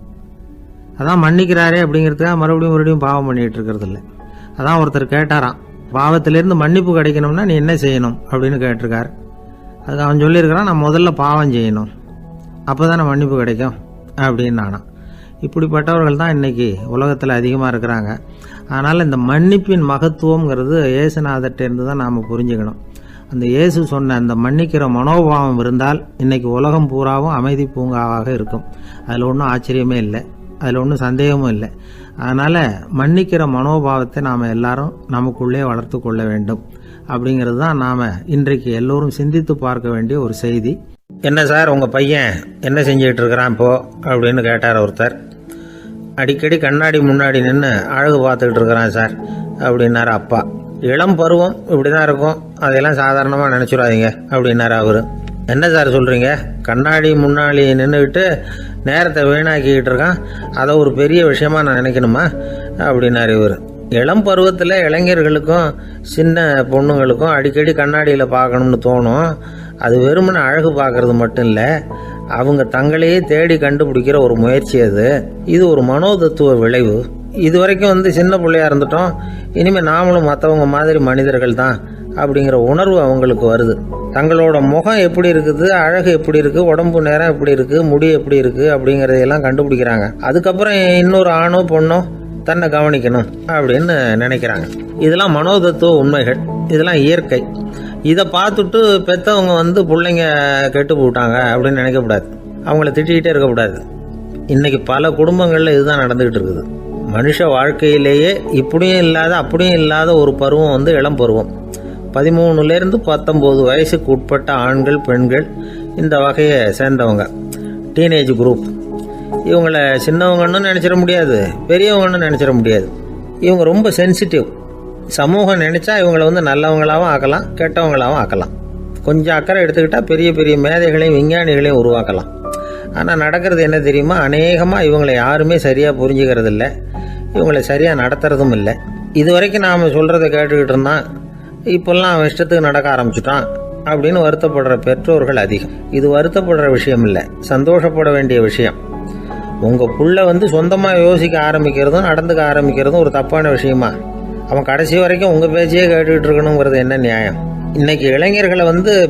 அதான் மன்னிக்கிறாரே அப்படிங்கிறதுக்காக மறுபடியும் பாவம் பண்ணிகிட்டு இருக்கிறது இல்லை. அதான் ஒருத்தர் கேட்டாராம், பாவத்திலேருந்து மன்னிப்பு கிடைக்கணும்னா நீ என்ன செய்யணும் அப்படின்னு கேட்டிருக்கார். அதுக்கு அவன் சொல்லியிருக்கிறான், நான் முதல்ல பாவம் செய்யணும், அப்போ தானே மன்னிப்பு கிடைக்கும் அப்படின்னு நானாம். இப்படிப்பட்டவர்கள் தான் இன்றைக்கி உலகத்தில் அதிகமாக இருக்கிறாங்க. அதனால் இந்த மன்னிப்பின் மகத்துவங்கிறது இயேசுநாதர்கிட்டேருந்து தான் நாம் புரிஞ்சுக்கணும். அந்த இயேசு சொன்ன அந்த மன்னிக்கிற மனோபாவம் இருந்தால் இன்றைக்கி உலகம் பூராவும் அமைதி பூங்காவாக இருக்கும். அதில் ஒன்றும் ஆச்சரியமே இல்லை, அதில் ஒன்றும் சந்தேகமும் இல்லை. அதனால் மன்னிக்கிற மனோபாவத்தை நாம் எல்லாரும் நமக்குள்ளே வளர்த்து கொள்ள வேண்டும் அப்படிங்கிறது தான் நாம் இன்றைக்கு எல்லோரும் சிந்தித்து பார்க்க வேண்டிய ஒரு செய்தி. என்ன சார், உங்கள் பையன் என்ன செஞ்சுக்கிட்டு இருக்கிறான் இப்போ அப்படின்னு கேட்டார் ஒருத்தர். அடிக்கடி கண்ணாடி முன்னாடி நின்று அழகு பார்த்துக்கிட்டு இருக்கிறான் சார் அப்படின்னாரு அப்பா. இளம் பருவம் இப்படி தான் இருக்கும், அதையெல்லாம் சாதாரணமாக நினச்சிடாதீங்க அப்படின்னாரு அவர். என்ன சார் சொல்கிறீங்க? கண்ணாடி முன்னாடி நின்றுக்கிட்டு நேரத்தை வீணாக்கிக்கிட்டு இருக்கான், அதை ஒரு பெரிய விஷயமா நான் நினைக்கணுமா அப்படின்னாரு இவர். இளம் பருவத்தில் இளைஞர்களுக்கும் சின்ன பொண்ணுங்களுக்கும் அடிக்கடி கண்ணாடியில் பார்க்கணும்னு தோணும். அது வெறுமனே அழகு பார்க்கறது மட்டும் இல்லை, அவங்க தங்களையே தேடி கண்டுபிடிக்கிற ஒரு முயற்சி அது. இது ஒரு மனோதத்துவ விளைவு. இது வரைக்கும் சின்ன பிள்ளையா இருந்துட்டோம், இனிமேல் நாமளும் மற்றவங்க மாதிரி மனிதர்கள் தான் அப்படிங்கிற உணர்வு அவங்களுக்கு வருது. தங்களோட முகம் எப்படி இருக்குது, அழகு எப்படி இருக்குது, உடம்பு நேரம் எப்படி இருக்குது, முடி எப்படி இருக்குது அப்படிங்கிறதையெல்லாம் கண்டுபிடிக்கிறாங்க. அதுக்கப்புறம் இன்னொரு ஆணோ பொண்ணோ தன்னை கவனிக்கணும் அப்படின்னு நினைக்கிறாங்க. இதெல்லாம் மனோதத்துவ உண்மைகள், இதெல்லாம் இயற்கை. இதை பார்த்துட்டு பெற்றவங்க பிள்ளைங்க கெட்டு போட்டாங்க அப்படின்னு நினைக்கக்கூடாது, அவங்கள திட்டிக்கிட்டே இருக்கக்கூடாது. இன்றைக்கி பல குடும்பங்களில் இதுதான் நடந்துக்கிட்டு இருக்குது. மனுஷ வாழ்க்கையிலேயே இப்படியும் இல்லாத அப்படியும் இல்லாத ஒரு பருவம் இளம் பருவம். 13லேருந்து 19 வயசுக்கு உட்பட்ட ஆண்கள் பெண்கள் இந்த வகையை சேர்ந்தவங்க, டீனேஜ் குரூப். இவங்கள சின்னவங்கன்னு நினச்சிட முடியாது, பெரியவங்கன்னு நினச்சிட முடியாது. இவங்க ரொம்ப சென்சிட்டிவ். சமூகம் நினச்சா இவங்களை நல்லவங்களாகவும் ஆக்கலாம், கெட்டவங்களாகவும் ஆக்கலாம். கொஞ்சம் அக்கறை எடுத்துக்கிட்டால் பெரிய பெரிய மேதைகளையும் விஞ்ஞானிகளையும் உருவாக்கலாம். ஆனால் நடக்கிறது என்ன தெரியுமா? அநேகமாக இவங்களை யாருமே சரியாக புரிஞ்சுக்கிறது இல்லை, இவங்களை சரியாக நடத்துறதும் இல்லை. இது வரைக்கும் நாம் சொல்கிறத கேட்டுக்கிட்டு இருந்தான், இப்போல்லாம் அவன் இஷ்டத்துக்கு நடக்க ஆரம்பிச்சுட்டான் அப்படின்னு வருத்தப்படுற பெற்றோர்கள் அதிகம். இது வருத்தப்படுற விஷயம் இல்லை, சந்தோஷப்பட வேண்டிய விஷயம். உங்கள் புள்ள சொந்தமாக யோசிக்க ஆரம்பிக்கிறதும் நடந்துக்க ஆரம்பிக்கிறதும் ஒரு தப்பான விஷயமா? அவன் கடைசி வரைக்கும் உங்கள் பேச்சையே கேட்டுக்கிட்டு இருக்கணுங்கிறது என்ன நியாயம்? இன்றைக்கி இளைஞர்களை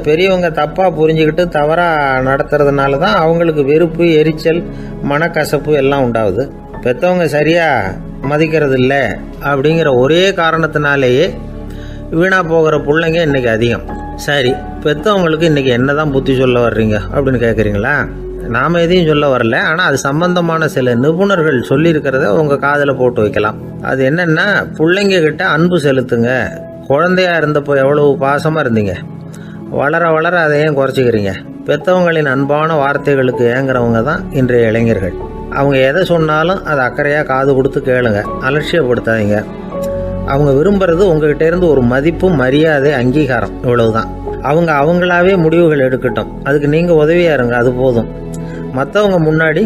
பெரியவங்க தப்பாக புரிஞ்சுக்கிட்டு தவறாக நடத்துறதுனால தான் அவங்களுக்கு வெறுப்பு, எரிச்சல், மனக்கசப்பு எல்லாம் உண்டாகுது. பெற்றவங்க சரியாக மதிக்கிறது இல்லை அப்படிங்கிற ஒரே காரணத்தினாலேயே வீணாக போகிற பிள்ளைங்க இன்றைக்கி அதிகம். சரி, பெற்றவங்களுக்கு இன்றைக்கி என்ன தான் புத்தி சொல்ல வர்றீங்க அப்படின்னு கேட்குறீங்களா? நாம் எதையும் சொல்ல வரல, ஆனால் அது சம்பந்தமான சில நிபுணர்கள் சொல்லியிருக்கிறத உங்கள் காதில் போட்டு வைக்கலாம். அது என்னென்னா, பிள்ளைங்க கிட்ட அன்பு செலுத்துங்க. குழந்தையா இருந்தப்போ எவ்வளவு பாசமாக இருந்தீங்க, வளர வளர அதை ஏன் குறைச்சிக்கிறீங்க? பெற்றவங்களின் அன்பான வார்த்தைகளுக்கு ஏங்குறவங்க தான் இன்றைய இளைஞர்கள். அவங்க எதை சொன்னாலும் அதை அக்கறையாக காது கொடுத்து கேளுங்க, அலட்சியப்படுத்தாதீங்க. அவங்க விரும்புறது உங்ககிட்ட இருந்து ஒரு மதிப்பு, மரியாதை, அங்கீகாரம், இவ்வளவுதான். அவங்க அவங்களாவே முடிவுகள் எடுக்கட்டும், அதுக்கு நீங்கள் உதவியாக இருங்க, அது போதும். மற்றவங்க முன்னாடி,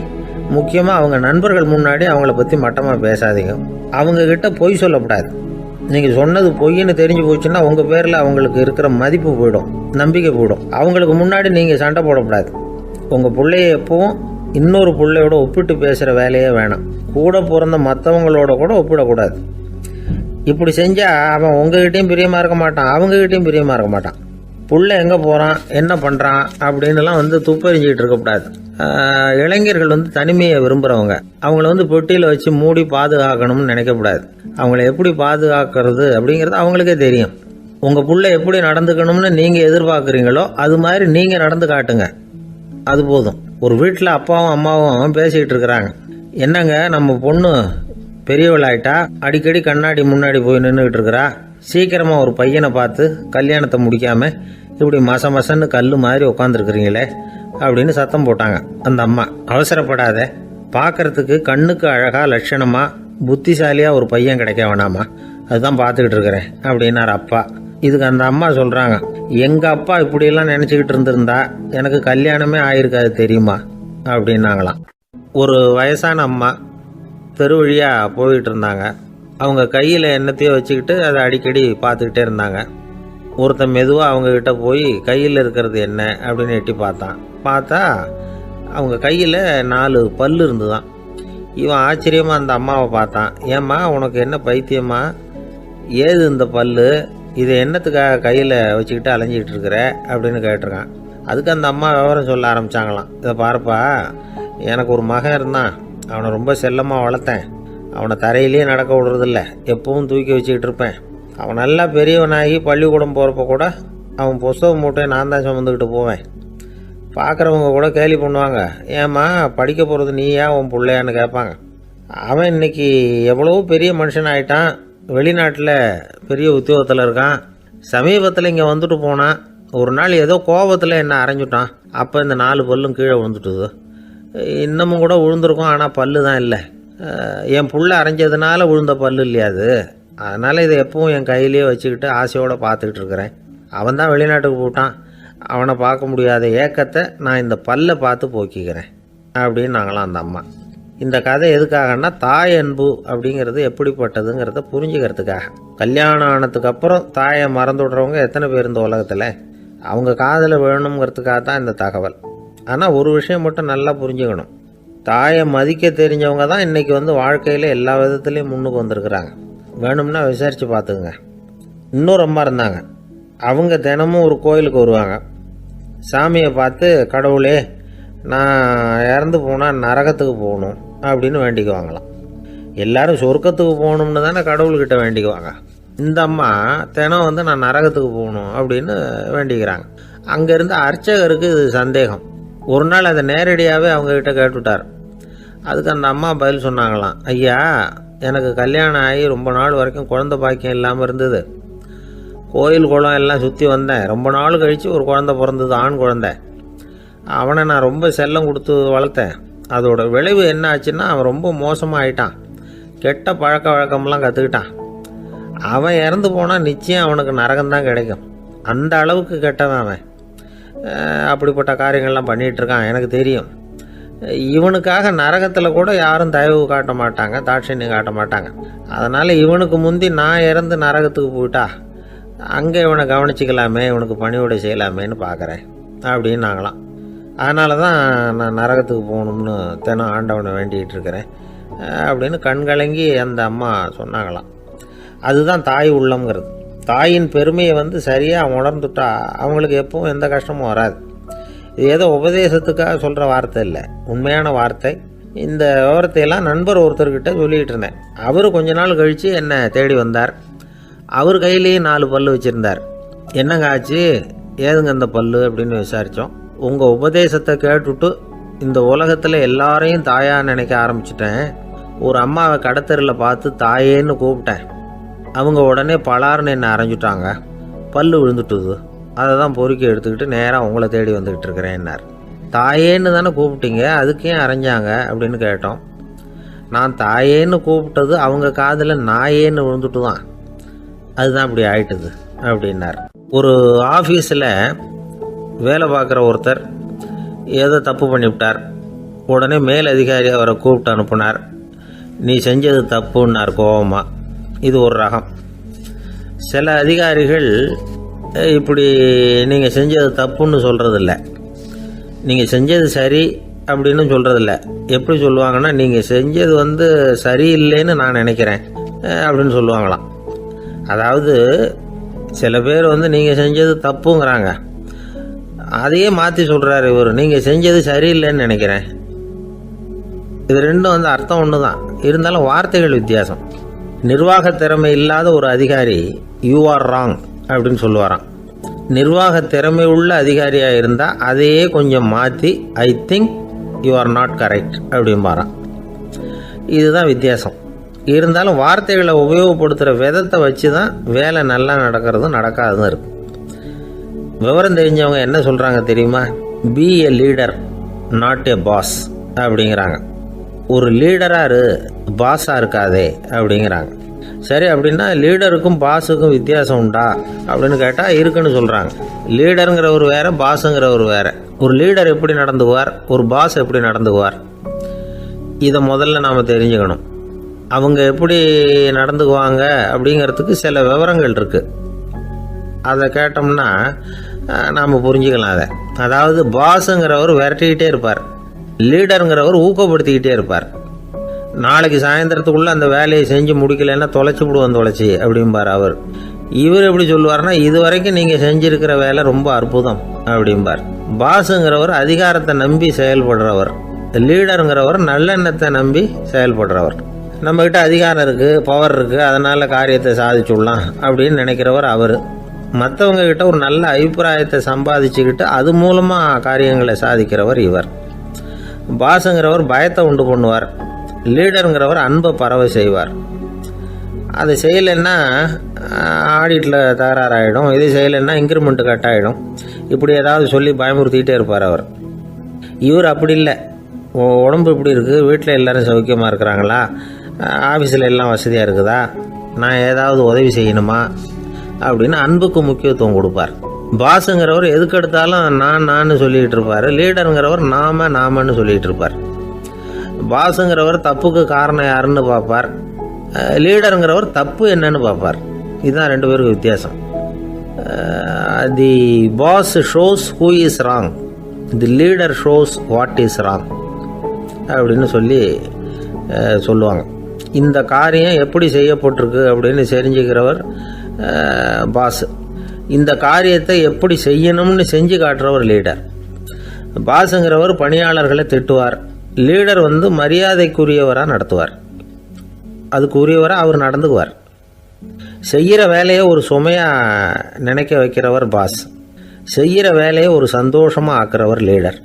முக்கியமாக அவங்க நண்பர்கள் முன்னாடி அவங்கள பற்றி மட்டமாக பேசாதீங்க. அவங்கக்கிட்ட பொய் சொல்லக்கூடாது. நீங்கள் சொன்னது பொய்ன்னு தெரிஞ்சு போச்சுன்னா உங்கள் பேரில் அவங்களுக்கு இருக்கிற மதிப்பு போயிடும், நம்பிக்கை போயிடும். அவங்களுக்கு முன்னாடி நீங்கள் சண்டை போடக்கூடாது. உங்கள் பிள்ளைய எப்பவும் இன்னொரு பிள்ளையோட ஒப்பிட்டு பேசுகிற வேலையே வேணாம். கூட பிறந்த மற்றவங்களோட கூட ஒப்பிடக்கூடாது. இப்படி செஞ்சால் அவன் உங்ககிட்டையும் பிரியமாக இருக்க மாட்டான், அவங்ககிட்டையும் பிரியமாக இருக்க மாட்டான். புள்ள எங்கே போகிறான், என்ன பண்ணுறான் அப்படின்னுலாம் துப்பறிஞ்சிக்கிட்டு இருக்கக்கூடாது. இளைஞர்கள் தனிமையை விரும்புகிறவங்க. அவங்கள பெட்டியில் வச்சு மூடி பாதுகாக்கணும்னு நினைக்கக்கூடாது. அவங்கள எப்படி பாதுகாக்கிறது அப்படிங்கிறது அவங்களுக்கே தெரியும். உங்கள் புள்ள எப்படி நடந்துக்கணும்னு நீங்கள் எதிர்பார்க்குறீங்களோ அது மாதிரி நீங்கள் நடந்து காட்டுங்க, அது போதும். ஒரு வீட்டில் அப்பாவும் அம்மாவும் பேசிக்கிட்டு இருக்கிறாங்க. என்னங்க, நம்ம பொண்ணு பெரியவளாயிட்டா, அடிக்கடி கண்ணாடி முன்னாடி போய் நின்றுக்கிட்டு இருக்கிறா, சீக்கிரமாக ஒரு பையனை பார்த்து கல்யாணத்தை முடிக்காமல் இப்படி மசன்னு கல் மாதிரி உட்காந்துருக்குறீங்களே அப்படின்னு சத்தம் போட்டாங்க அந்த அம்மா. அவசரப்படாத, பார்க்கறதுக்கு கண்ணுக்கு அழகா லட்சணமாக புத்திசாலியாக ஒரு பையன் கிடைக்க வேணாமா, அதுதான் பார்த்துக்கிட்டு இருக்கிறேன் அப்படின்னார் அப்பா. இதுக்கு அந்த அம்மா சொல்கிறாங்க, எங்கள் அப்பா இப்படியெல்லாம் நினச்சிக்கிட்டு இருந்திருந்தா எனக்கு கல்யாணமே ஆயிருக்காது தெரியுமா அப்படின்னாங்களாம். ஒரு வயசான அம்மா தெரு வழியாக போயிட்டு இருந்தாங்க. அவங்க கையில் என்னத்தையோ வச்சுக்கிட்டு அதை அடிக்கடி பார்த்துக்கிட்டே இருந்தாங்க. ஒருத்தன் மெதுவாக அவங்கக்கிட்ட போய் கையில் இருக்கிறது என்ன அப்படின்னு எட்டி பார்த்தா அவங்க கையில் 4 பல் இருந்துதான். இவன் ஆச்சரியமாக அந்த அம்மாவை பார்த்தான். ஏம்மா, உனக்கு என்ன பைத்தியமா, ஏது இந்த பல், இதை என்னத்துக்காக கையில் வச்சுக்கிட்டு அலைஞ்சிக்கிட்டு இருக்கிற அப்படின்னு கேட்டிருக்கான். அதுக்கு அந்த அம்மா விவரம் சொல்ல ஆரம்பித்தாங்களாம். இதை பாருப்பா, எனக்கு ஒரு மகன் இருந்தான், அவனை ரொம்ப செல்லமாக வளர்த்தேன். அவனை தரையிலேயே நடக்க விடுறதில்ல, எப்பவும் தூக்கி வச்சுக்கிட்டு இருப்பேன். அவன் நல்லா பெரியவனாகி பள்ளிக்கூடம் போகிறப்ப கூட அவன் புஸ்தக மூட்டையை நான் தான் சுமந்துக்கிட்டு போவேன். பார்க்குறவங்க கூட கேலி பண்ணுவாங்க, ஏம்மா படிக்க போகிறது நீயா உன் பிள்ளையான்னு கேட்பாங்க. அவன் இன்னைக்கு எவ்வளோ பெரிய மனுஷன் ஆகிட்டான், வெளிநாட்டில் பெரிய உத்தியோகத்தில் இருக்கான். சமீபத்தில் இங்கே வந்துட்டு போனான். ஒரு நாள் ஏதோ கோபத்தில் என்ன அரைஞ்சுட்டான், அப்போ இந்த 4 பல்லும் கீழே விழுந்துட்டுது. இன்னமும் கூட விழுந்திருக்கும், ஆனால் பல்லு தான் இல்லை. என் புள்ள அரைஞ்சதுனால விழுந்த பல்லு இல்லையா அது, அதனால் இதை எப்பவும் என் கையிலேயே வச்சுக்கிட்டு ஆசையோடு பார்த்துக்கிட்டு இருக்கிறேன். அவன் தான் வெளிநாட்டுக்கு போட்டான், அவனை பார்க்க முடியாத ஏக்கத்தை நான் இந்த பல்லை பார்த்து போக்கிக்கிறேன் அப்படின்னு நாங்களாம் அந்த அம்மா. இந்த கதை எதுக்காகன்னா, தாய் அன்பு அப்படிங்கிறது எப்படிப்பட்டதுங்கிறத புரிஞ்சுக்கிறதுக்காக. கல்யாணம் ஆனதுக்கு அப்புறம் தாயை மறந்து விடுறவங்க எத்தனை பேர் இந்த உலகத்தில்? அவங்க காதில் வேணுங்கிறதுக்காக தான் இந்த தகவல். ஆனால் ஒரு விஷயம் மட்டும் நல்லா புரிஞ்சுக்கணும், தாயை மதிக்க தெரிஞ்சவங்க தான் இன்றைக்கி வாழ்க்கையில் எல்லா விதத்துலேயும் முன்னுக்கு வந்திருக்கிறாங்க. வேணும்னா விசாரித்து பார்த்துக்குங்க. இன்னொரு அம்மா இருந்தாங்க, அவங்க தினமும் ஒரு கோயிலுக்கு வருவாங்க. சாமியை பார்த்து, கடவுளே நான் இறந்து போனால் நரகத்துக்கு போகணும் அப்படின்னு வேண்டிக்குவாங்களாம். எல்லோரும் சொர்க்கத்துக்கு போகணும்னு தானே கடவுள்கிட்ட வேண்டிக்குவாங்க. இந்த அம்மா தினம் நான் நரகத்துக்கு போகணும் அப்படின்னு வேண்டிக்கிறாங்க. அங்கேருந்து அர்ச்சகருக்கு இது சந்தேகம். ஒரு நாள் அதை நேரடியாகவே அவங்கக்கிட்ட கேட்டுவிட்டார். அதுக்கு அந்த அம்மா பதில் சொன்னாங்களாம், ஐயா, எனக்கு கல்யாணம் ஆகி ரொம்ப நாள் வரைக்கும் குழந்தை பாக்கியம் இல்லாமல் இருந்தது. கோயில் குளம் எல்லாம் சுற்றி வந்தேன். ரொம்ப நாள் கழித்து ஒரு குழந்தை பிறந்தது, ஆண் குழந்தை. அவனை நான் ரொம்ப செல்லம் கொடுத்து வளர்த்தேன். அதோட விளைவு என்ன ஆச்சுன்னா, அவன் ரொம்ப மோசமாக ஆயிட்டான். கெட்ட பழக்க வழக்கம்லாம் கற்றுக்கிட்டான். அவன் இறந்து போனால் நிச்சயம் அவனுக்கு நரகம்தான் கிடைக்கும். அந்த அளவுக்கு கெட்டவன் அவன். அப்படிப்பட்ட காரியங்கள்லாம் பண்ணிகிட்ருக்கான், எனக்கு தெரியும். இவனுக்காக நரகத்தில் கூட யாரும் தயவு காட்ட மாட்டாங்க, தாட்சண்யம் காட்ட மாட்டாங்க. அதனால் இவனுக்கு முந்தி நான் இறந்து நரகத்துக்கு போயிட்டா அங்கே இவனை கவனிச்சிக்கலாமே, இவனுக்கு பணிவிடை செய்யலாமேன்னு பார்க்குறேன் அப்படின்னு நாங்களாம். அதனால தான் நான் நரகத்துக்கு போகணும்னு தினம் ஆண்டவனை வேண்டிகிட்டு இருக்கிறேன் அப்படின்னு கண்கலங்கி அந்த அம்மா சொன்னாங்களாம். அதுதான் தாய் உள்ளம்ங்கிறது. தாயின் பெருமையை சரியாக உணர்ந்துட்டா அவங்களுக்கு எப்பவும் எந்த கஷ்டமும் வராது. இது ஏதோ உபதேசத்துக்காக சொல்கிற வார்த்தை இல்லை, உண்மையான வார்த்தை. இந்த விவரத்தையெல்லாம் நண்பர் ஒருத்தர்கிட்ட சொல்லிகிட்டு இருந்தேன். அவர் கொஞ்ச நாள் கழித்து என்னை தேடி வந்தார். அவர் கையிலேயே 4 பல்லு வச்சுருந்தார். என்னங்க ஆச்சு, ஏதுங்க அந்த பல்லு அப்படின்னு விசாரித்தோம். உங்கள் உபதேசத்தை கேட்டுவிட்டு இந்த உலகத்தில் எல்லாரையும் தாயாக நினைக்க ஆரம்பிச்சிட்டேன். ஒரு அம்மாவை கடத்தரில் பார்த்து தாயேன்னு கூப்பிட்டேன். அவங்க உடனே பலார்னு என்னை அரைஞ்சிட்டாங்க. பல்லு விழுந்துட்டுது. அதை தான் பொறுக்கி எடுத்துக்கிட்டு நேராக உங்களை தேடி வந்துக்கிட்டு இருக்கிறேன்னார். தாயேன்னு தானே கூப்பிட்டீங்க, அதுக்கே அரைஞ்சாங்க அப்படின்னு கேட்டோம். நான் தாயேன்னு கூப்பிட்டது அவங்க காதில் நாயேன்னு விழுந்துட்டு தான், அதுதான் இப்படி ஆயிட்டுது அப்படின்னார். ஒரு ஆஃபீஸில் வேலை பார்க்குற ஒருத்தர் ஏதோ தப்பு பண்ணிவிட்டார். உடனே மேல் அதிகாரி அவரை கூப்பிட்டு அனுப்புனார். நீ செஞ்சது தப்புன்னார் கோபமாக. இது ஒரு ரகம். சில அதிகாரிகள் இப்படி நீங்கள் செஞ்சது தப்புன்னு சொல்கிறதில்ல, நீங்கள் செஞ்சது சரி அப்படின்னு சொல்கிறதில்ல. எப்படி சொல்லுவாங்கன்னா, நீங்கள் செஞ்சது சரியில்லைன்னு நான் நினைக்கிறேன் அப்படின்னு சொல்லுவாங்களாம். அதாவது சில பேர் நீங்கள் செஞ்சது தப்புங்கிறாங்க, அதையே மாற்றி சொல்கிறாரு இவர், நீங்கள் செஞ்சது சரியில்லைன்னு நினைக்கிறேன். இது ரெண்டும் அர்த்தம் ஒன்று தான், இருந்தாலும் வார்த்தைகள் வித்தியாசம். நிர்வாக திறமை இல்லாத ஒரு அதிகாரி யூ ஆர் ராங் அப்படின்னு சொல்லுவாராம். நிர்வாக திறமை உள்ள அதிகாரியாக இருந்தால் அதையே கொஞ்சம் மாற்றி I think you are not correct அப்படிம்பாராம். இதுதான் வித்தியாசம். இருந்தாலும் வார்த்தைகளை உபயோகப்படுத்துகிற விதத்தை வச்சு தான் வேலை நல்லா நடக்கிறதும் நடக்காததும் இருக்குது. விவரம் தெரிஞ்சவங்க என்ன சொல்கிறாங்க தெரியுமா? Be a leader not a boss அப்படிங்கிறாங்க. ஒரு லீடராக பாஸாக இருக்காதே அப்படிங்கிறாங்க. சரி, அப்படின்னா லீடருக்கும் பாஸுக்கும் வித்தியாசம் உண்டா அப்படின்னு கேட்டால் இருக்குன்னு சொல்கிறாங்க. லீடருங்கிறவர் வேறு, பாஸுங்கிறவர் வேறு. ஒரு லீடர் எப்படி நடந்துக்குவார், ஒரு பாஸ் எப்படி நடந்துக்குவார், இதை முதல்ல நாம் தெரிஞ்சுக்கணும். அவங்க எப்படி நடந்துக்குவாங்க அப்படிங்கிறதுக்கு சில விவரங்கள் இருக்குது. அதை கேட்டோம்னா நாம் புரிஞ்சுக்கலாம் அதை. அதாவது பாஸுங்கிறவர் விரட்டிக்கிட்டே இருப்பார், லீடருங்கிறவர் ஊக்கப்படுத்திக்கிட்டே இருப்பார். நாளைக்கு சாயந்தரத்துக்குள்ளே அந்த வேலையை செஞ்சு முடிக்கலைன்னா தொலைச்சி விடுவோம் தொலைச்சி அப்படிம்பார் அவர். இவர் எப்படி சொல்லுவார்னா, இது வரைக்கும் நீங்கள் செஞ்சுருக்கிற வேலை ரொம்ப அற்புதம் அப்படிம்பார். பாஸுங்கிறவர் அதிகாரத்தை நம்பி செயல்படுறவர், லீடருங்கிறவர் நல்லெண்ணத்தை நம்பி செயல்படுறவர். நம்மக்கிட்ட அதிகாரம் இருக்குது, பவர் இருக்குது, அதனால் காரியத்தை சாதிச்சுடலாம் அப்படின்னு நினைக்கிறவர் அவர். மற்றவங்க கிட்ட ஒரு நல்ல அபிப்பிராயத்தை சம்பாதிச்சுக்கிட்டு அது மூலமாக காரியங்களை சாதிக்கிறவர் இவர். பாஸுங்கிறவர் பயத்தை உண்டு பண்ணுவார், லீடருங்கிறவர் அன்பை பரவ செய்வார். அதை செய்யலைன்னா ஆடிட்டில் தகராறாயிடும், இது செய்யலைன்னா இன்க்ரிமெண்ட்டு கட் ஆகிடும், இப்படி ஏதாவது சொல்லி பயமுறுத்திக்கிட்டே இருப்பார் அவர். இவர் அப்படி இல்லை. உடம்பு இப்படி இருக்குது, வீட்டில் எல்லோரும் சௌக்கியமாக இருக்கிறாங்களா, ஆஃபீஸில் எல்லாம் வசதியாக இருக்குதா, நான் ஏதாவது உதவி செய்யணுமா அப்படின்னு அன்புக்கு முக்கியத்துவம் கொடுப்பார். பாஸுங்கிறவர் எதுக்கு எடுத்தாலும் நான் சொல்லிகிட்டு இருப்பார். லீடருங்கிறவர் நாமன்னு சொல்லிகிட்டு இருப்பார். பாஸுங்கிறவர் தப்புக்கு காரணம் யாருன்னு பார்ப்பார். லீடருங்கிறவர் தப்பு என்னன்னு பார்ப்பார். இதுதான் ரெண்டு பேருக்கு வித்தியாசம். The boss shows who is wrong, the leader shows what is wrong அப்படின்னு சொல்லுவாங்க. இந்த காரியம் எப்படி செய்யப்பட்டிருக்கு அப்படின்னு தெரிஞ்சுக்கிறவர் பாஸ். இந்த காரியத்தை எப்படி செய்யணும்னு செஞ்சு காட்டுறவர் லீடர். பாஸுங்கிறவர் பணியாளர்களை திட்டுவார். லீடர் மரியாதைக்குரியவராக நடத்துவார். அதுக்குரியவராக அவர் நடந்துக்குவார். செய்கிற வேலையை ஒரு சுமையாக நினைக்க வைக்கிறவர் பாஸ். செய்கிற வேலையை ஒரு சந்தோஷமாக ஆக்கிறவர் லீடர்.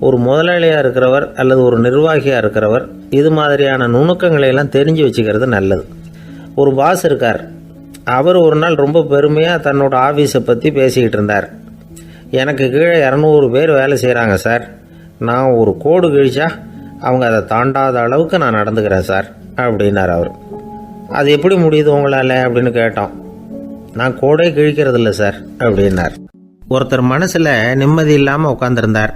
ஒரு முதலாளியாக இருக்கிறவர் அல்லது ஒரு நிர்வாகியாக இருக்கிறவர் இது மாதிரியான நுணுக்கங்களை எல்லாம் தெரிஞ்சு வச்சுக்கிறது நல்லது. ஒரு பாஸ் இருக்கார். அவர் ஒரு நாள் ரொம்ப பெருமையாக தன்னோட ஆஃபீஸை பற்றி பேசிக்கிட்டு இருந்தார். எனக்கு கீழே 200 பேர் வேலை செய்கிறாங்க சார். நான் ஒரு கோடு கிழிச்சா அவங்க அதை தாண்டாத அளவுக்கு நான் நடந்துக்கிறேன் சார் அப்படின்னார் அவர். அது எப்படி முடியுது உங்களால் அப்படின்னு கேட்டோம். நான் கோடே கிழிக்கிறதில்ல சார் அப்படின்னார். ஒருத்தர் மனசில் நிம்மதி இல்லாமல் உட்காந்துருந்தார்.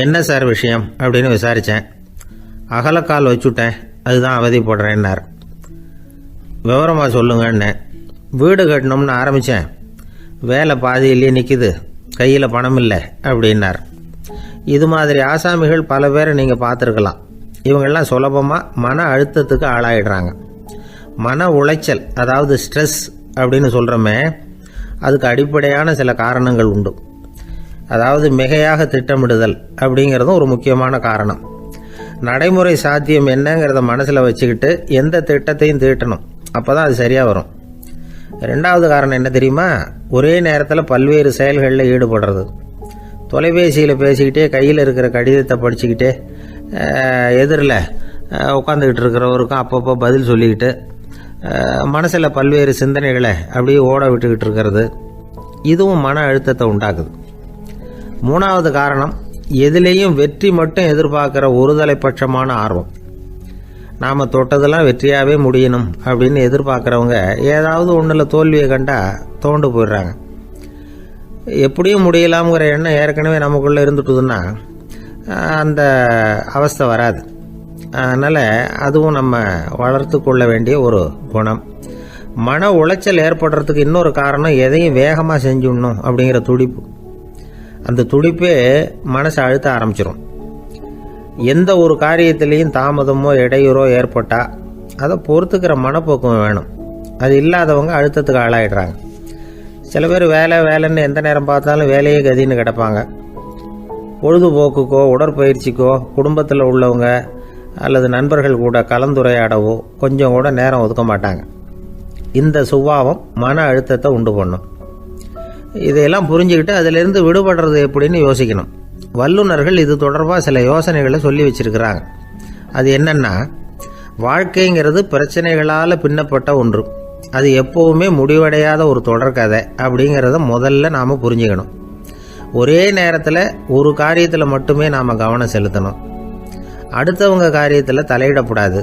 என்ன சார் விஷயம் அப்படின்னு விசாரித்தேன். அகலக்கால் வச்சுட்டேன், அதுதான் அவதிப்படுறேன்னார். விவரமாக சொல்லுங்கன்னு. வீடு கட்டணும்னு ஆரம்பித்தேன், வேலை பாதியிலேயே நிற்கிது, கையில் பணம் இல்லை அப்படின்னார். இது மாதிரி ஆசாமிகள் பல பேரை நீங்கள் பார்த்துருக்கலாம். இவங்கெல்லாம் சுலபமாக மன அழுத்தத்துக்கு ஆளாயிடுறாங்க. மன உளைச்சல், அதாவது ஸ்ட்ரெஸ் அப்படின்னு சொல்கிறோமே, அதுக்கு அடிப்படையான சில காரணங்கள் உண்டு. அதாவது மிகையாக திட்டமிடுதல் அப்படிங்கிறதும் ஒரு முக்கியமான காரணம். நடைமுறை சாத்தியம் என்னங்கிறத மனசில் வச்சுக்கிட்டு எந்த திட்டத்தையும் தீட்டணும், அப்போ தான் அது சரியாக வரும். ரெண்டாவது காரணம் என்ன தெரியுமா? ஒரே நேரத்தில் பல்வேறு செயல்களில் ஈடுபடுறது. தொலைபேசியில் பேசிக்கிட்டே கையில் இருக்கிற கடிதத்தை படிச்சுக்கிட்டே எதிரில் உட்காந்துக்கிட்டு இருக்கிறவருக்கும் அப்பப்போ பதில் சொல்லிக்கிட்டு மனசில் பல்வேறு சிந்தனைகளை அப்படியே ஓட விட்டுக்கிட்டு இருக்கிறது, இதுவும் மன அழுத்தத்தை உண்டாக்குது. மூணாவது காரணம், எதிலேயும் வெற்றி மட்டும் எதிர்பார்க்குற ஒருதலைப்பட்சமான ஆர்வம். நாம் தொட்டதெல்லாம் வெற்றியாகவே முடியணும் அப்படின்னு எதிர்பார்க்குறவங்க ஏதாவது ஒன்றில் தோல்வியை கண்டால் தோண்டு போயிடுறாங்க. எப்படியும் முடியலாம்ங்கிற எண்ணம் ஏற்கனவே நமக்குள்ளே இருந்துட்டுதுன்னா அந்த அவஸ்தை வராது. அதனால் அதுவும் நம்ம வளர்த்து கொள்ள வேண்டிய ஒரு குணம். மன உளைச்சல் ஏற்படுறதுக்கு இன்னொரு காரணம், எதையும் வேகமாக செஞ்சுடணும் அப்படிங்கிற துடிப்பு. அந்த துடிப்பே மனசை அழுத்த ஆரம்பிச்சிடும். எந்த ஒரு காரியத்திலையும் தாமதமோ இடையூறோ ஏற்பட்டால் அதை பொறுத்துக்கிற மனப்போக்கம் வேணும். அது இல்லாதவங்க அழுத்தத்துக்கு ஆளாயிடுறாங்க. சில பேர் வேலைன்னு எந்த நேரம் பார்த்தாலும் வேலையே கதின்னு கிடப்பாங்க. பொழுதுபோக்குக்கோ உடற்பயிற்சிக்கோ குடும்பத்தில் உள்ளவங்க அல்லது நண்பர்கள் கூட கலந்துரையாடவோ கொஞ்சம் கூட நேரம் ஒதுக்க மாட்டாங்க. இந்த சுபாவம் மன அழுத்தத்தை உண்டு பண்ணும். இதையெல்லாம் புரிஞ்சுக்கிட்டு அதிலிருந்து விடுபடுறது எப்படின்னு யோசிக்கணும். வல்லுநர்கள் இது தொடர்பாக சில யோசனைகளை சொல்லி வச்சிருக்கிறாங்க. அது என்னன்னா, வாழ்க்கைங்கிறது பிரச்சனைகளால் பின்னப்பட்ட ஒன்று. அது எப்போவுமே முடிவடையாத ஒரு தொடர்கதை அப்படிங்கிறத முதல்ல நாம் புரிஞ்சுக்கணும். ஒரே நேரத்தில் ஒரு காரியத்தில் மட்டுமே நாம் கவனம் செலுத்தணும். அடுத்தவங்க காரியத்தில் தலையிடக்கூடாது.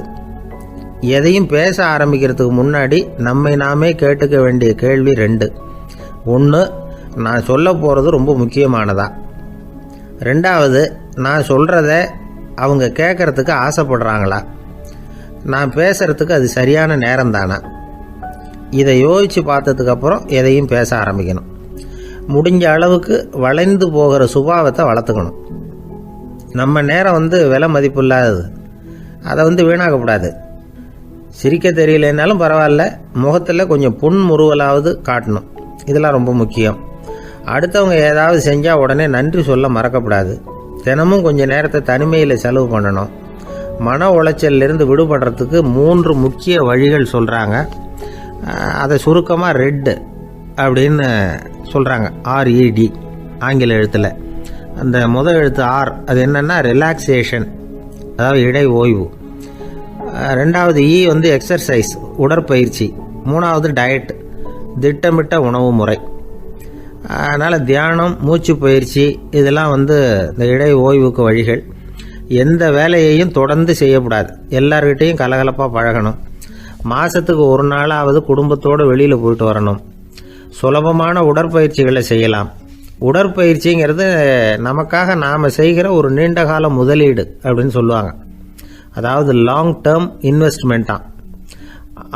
எதையும் பேச ஆரம்பிக்கிறதுக்கு முன்னாடி நம்மை நாமே கேட்டுக்க வேண்டிய கேள்வி 2. 1, நான் சொல்ல போகிறது ரொம்ப முக்கியமானதா? 2வது, நான் சொல்கிறத அவங்க கேட்குறதுக்கு ஆசைப்படுறாங்களா? நான் பேசுகிறதுக்கு அது சரியான நேரம் தானா? இதை யோசித்து பார்த்ததுக்கப்புறம் எதையும் பேச ஆரம்பிக்கணும். முடிஞ்ச அளவுக்கு வளைந்து போகிற சுபாவத்தை வளர்த்துக்கணும். நம்ம நேரம் விலை மதிப்பு இல்லாதது, அதை வீணாக்கக்கூடாது. சிரிக்க தெரியலனாலும் பரவாயில்ல, முகத்தில் கொஞ்சம் புன்முறுவலாவது காட்டணும். இதெல்லாம் ரொம்ப முக்கியம். அடுத்தவங்க ஏதாவது செஞ்சால் உடனே நன்றி சொல்ல மறக்கக்கூடாது. தினமும் கொஞ்சம் நேரத்தை தனிமையில் செலவு பண்ணணும். மன உளைச்சலிருந்து விடுபடுறதுக்கு 3 முக்கிய வழிகள் சொல்கிறாங்க. அதை சுருக்கமாக ரெட் அப்படின்னு சொல்கிறாங்க. RED ஆங்கில எழுத்தில். அந்த முதல் எழுத்து R, அது என்னென்னா ரிலாக்ஸேஷன், அதாவது இடை ஓய்வு. 2வது E எக்ஸர்சைஸ், உடற்பயிற்சி. 3வது டயட், திட்டமிட்ட உணவு முறை. அதனால் தியானம், மூச்சு பயிற்சி இதெல்லாம் இந்த இடை ஓய்வுக்கு வழிகள். எந்த வேலையையும் தொடர்ந்து செய்யக்கூடாது. எல்லார்கிட்டையும் கலகலப்பாக பழகணும். மாதத்துக்கு 1 நாளாவது குடும்பத்தோடு வெளியில் போயிட்டு வரணும். சுலபமான உடற்பயிற்சிகளை செய்யலாம். உடற்பயிற்சிங்கிறது நமக்காக நாம் செய்கிற ஒரு நீண்டகால முதலீடு அப்படின்னு சொல்லுவாங்க. அதாவது லாங் டேர்ம் இன்வெஸ்ட்மெண்ட்டாக.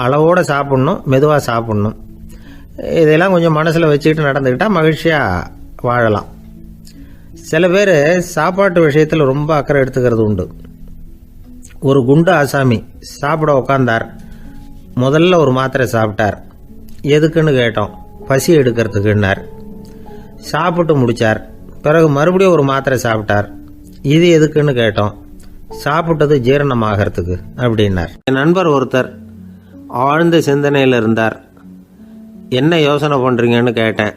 அளவோடு சாப்பிட்ணும், மெதுவாக சாப்பிட்ணும். இதெல்லாம் கொஞ்சம் மனசில் வச்சுக்கிட்டு நடந்துக்கிட்டால் மகிழ்ச்சியாக வாழலாம். சில பேர் சாப்பாட்டு விஷயத்தில் ரொம்ப அக்கறை எடுத்துக்கிறது உண்டு. ஒரு குண்டு ஆசாமி சாப்பிட உக்காந்தார். முதல்ல ஒரு மாத்திரை சாப்பிட்டார். எதுக்குன்னு கேட்டோம். பசி எடுக்கிறதுக்குன்னார். சாப்பிட்டு முடித்தார். பிறகு மறுபடியும் ஒரு மாத்திரை சாப்பிட்டார். இது எதுக்குன்னு கேட்டோம். சாப்பிட்டது ஜீரணமாகறதுக்கு அப்படின்னார். என் நண்பர் ஒருத்தர் ஆழ்ந்த சிந்தனையில் இருந்தார். என்ன யோசனை பண்ணுறீங்கன்னு கேட்டேன்.